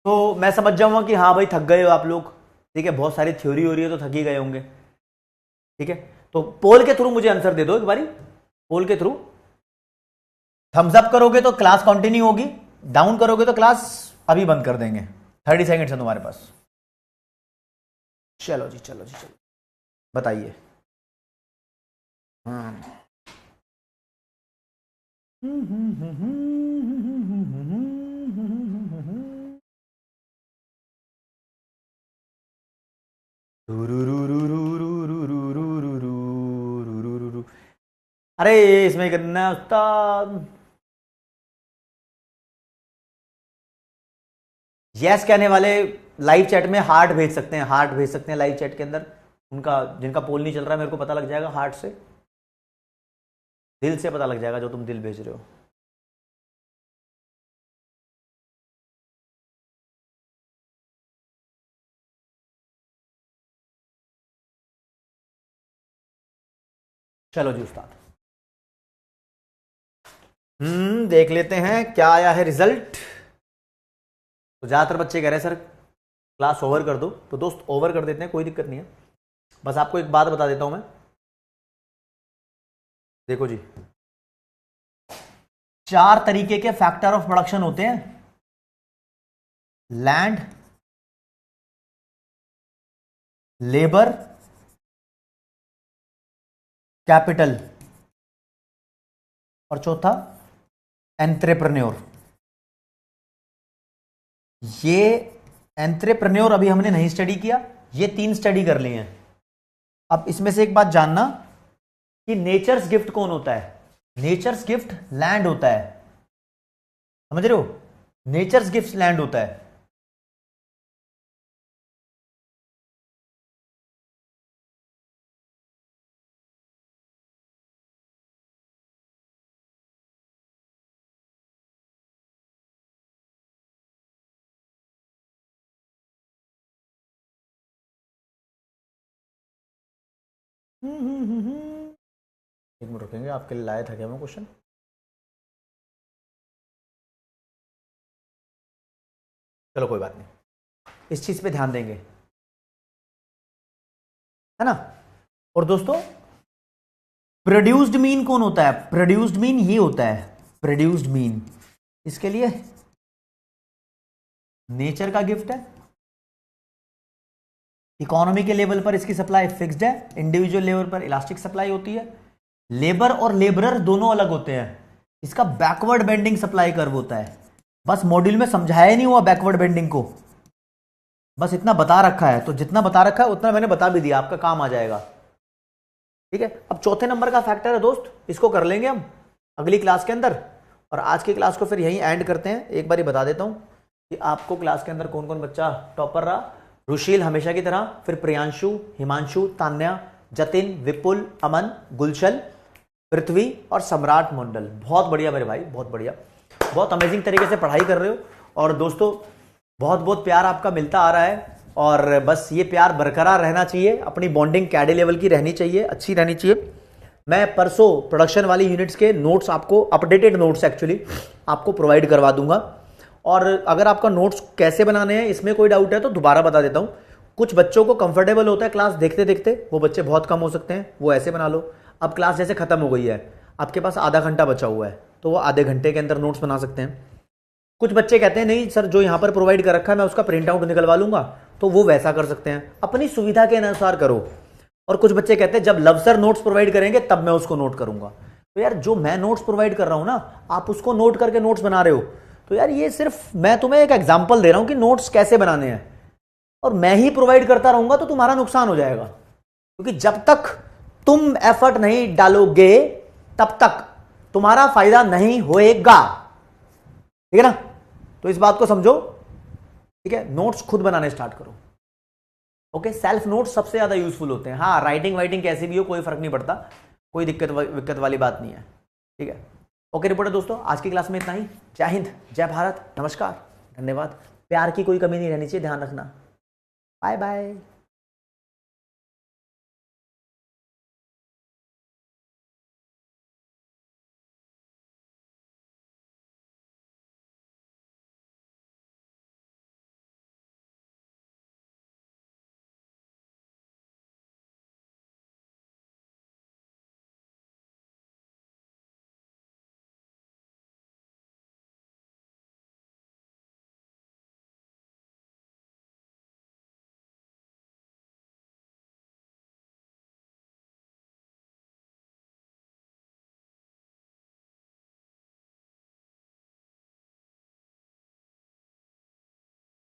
तो मैं समझ जाऊंगा कि हाँ भाई थक गए हो आप लोग, ठीक है। बहुत सारी थ्योरी हो रही है तो थक ही गए होंगे, ठीक है। तो पोल के थ्रू मुझे आंसर दे दो एक बारी, पोल के थ्रू। थम्स अप करोगे तो क्लास कंटिन्यू होगी, डाउन करोगे तो क्लास अभी बंद कर देंगे। 30 सेकेंड्स है तुम्हारे पास। चलो जी चलो जी चलो, बताइए। अरे इसमें करना उस्ताद, यस कहने वाले लाइव चैट में हार्ट भेज सकते हैं, हार्ट भेज सकते हैं लाइव चैट के अंदर, उनका जिनका पोल नहीं चल रहा है मेरे को पता लग जाएगा हार्ट से, दिल से पता लग जाएगा जो तुम दिल भेज रहे हो। चलो जी उस्ताद, देख लेते हैं क्या आया है रिजल्ट। तो ज्यादातर बच्चे कह रहे हैं सर क्लास ओवर कर दो, तो दोस्त ओवर कर देते हैं, कोई दिक्कत नहीं है। बस आपको एक बात बता देता हूं मैं, देखो जी, 4 तरीके के फैक्टर ऑफ प्रोडक्शन होते हैं, लैंड, लेबर, कैपिटल, और चौथा एंट्रेप्रेन्योर। ये एंट्रेप्रेन्योर अभी हमने नहीं स्टडी किया, ये 3 स्टडी कर लिए हैं। अब इसमें से एक बात जानना कि नेचर्स गिफ्ट कौन होता है? नेचर्स गिफ्ट लैंड होता है, समझ रहे हो? नेचर्स गिफ्ट लैंड होता है। एक मिनट रुकेंगे, आपके लिए लाया था क्या मैं क्वेश्चन? चलो कोई बात नहीं, इस चीज पे ध्यान देंगे, है ना। और दोस्तों, प्रोड्यूस्ड मीन कौन होता है? प्रोड्यूस्ड मीन ये होता है, प्रोड्यूस्ड मीन इसके लिए नेचर का गिफ्ट है। इकोनॉमी के लेवल पर इसकी सप्लाई फिक्स्ड है, इंडिविजुअल लेवल पर इलास्टिक सप्लाई होती है। लेबर और लेबरर दोनों अलग होते हैं। इसका बैकवर्ड बेंडिंग सप्लाई कर्व होता है। बस मॉड्यूल में समझाया ही नहीं हुआ बैकवर्ड बेंडिंग को, बस इतना बता रखा है, तो जितना बता रखा है उतना मैंने बता भी दिया, आपका काम आ जाएगा। ठीक है, अब चौथे नंबर का फैक्टर है दोस्त, इसको कर लेंगे हम अगली क्लास के अंदर, और आज की क्लास को फिर यहीं एंड करते हैं। एक बार ही बता देता हूं कि आपको क्लास के अंदर कौन कौन बच्चा टॉपर रहा। रुशील हमेशा की तरह, फिर प्रियांशु, हिमांशु, तान्या, जतिन, विपुल, अमन, गुलशन, पृथ्वी और सम्राट मंडल। बहुत बढ़िया मेरे भाई, बहुत बढ़िया, बहुत अमेजिंग तरीके से पढ़ाई कर रहे हो। और दोस्तों, बहुत बहुत प्यार आपका मिलता आ रहा है, और बस ये प्यार बरकरार रहना चाहिए। अपनी बॉन्डिंग कैडे लेवल की रहनी चाहिए, अच्छी रहनी चाहिए। मैं परसों प्रोडक्शन वाली यूनिट्स के नोट्स आपको, अपडेटेड नोट्स एक्चुअली आपको प्रोवाइड करवा दूंगा। और अगर आपका नोट्स कैसे बनाने हैं इसमें कोई डाउट है तो दोबारा बता देता हूं। कुछ बच्चों को कंफर्टेबल होता है क्लास देखते देखते, वो बच्चे बहुत कम हो सकते हैं, वो ऐसे बना लो। अब क्लास जैसे खत्म हो गई है, आपके पास आधा घंटा बचा हुआ है, तो वो आधे घंटे के अंदर नोट्स बना सकते हैं। कुछ बच्चे कहते हैं नहीं सर, जो यहाँ पर प्रोवाइड कर रखा है मैं उसका प्रिंट आउट निकलवा लूंगा, तो वो वैसा कर सकते हैं, अपनी सुविधा के अनुसार करो। और कुछ बच्चे कहते हैं जब लव सर नोट्स प्रोवाइड करेंगे तब मैं उसको नोट करूंगा। तो यार जो मैं नोट्स प्रोवाइड कर रहा हूं ना, आप उसको नोट करके नोट्स बना रहे हो, तो यार ये सिर्फ मैं तुम्हें एक एग्जांपल दे रहा हूं कि नोट्स कैसे बनाने हैं, और मैं ही प्रोवाइड करता रहूंगा तो तुम्हारा नुकसान हो जाएगा। क्योंकि जब तक तुम एफर्ट नहीं डालोगे तब तक तुम्हारा फायदा नहीं होएगा, ठीक है ना। तो इस बात को समझो, ठीक है। नोट्स खुद बनाने स्टार्ट करो, ओके। सेल्फ नोट्स सबसे ज्यादा यूजफुल होते हैं। हाँ, राइटिंग वाइटिंग कैसी भी हो कोई फर्क नहीं पड़ता, कोई दिक्कत वाली बात नहीं है, ठीक है। ओके रिपोर्टर दोस्तों, आज की क्लास में इतना ही। जय हिंद, जय भारत, नमस्कार, धन्यवाद। प्यार की कोई कमी नहीं रहनी चाहिए, ध्यान रखना। Bye bye.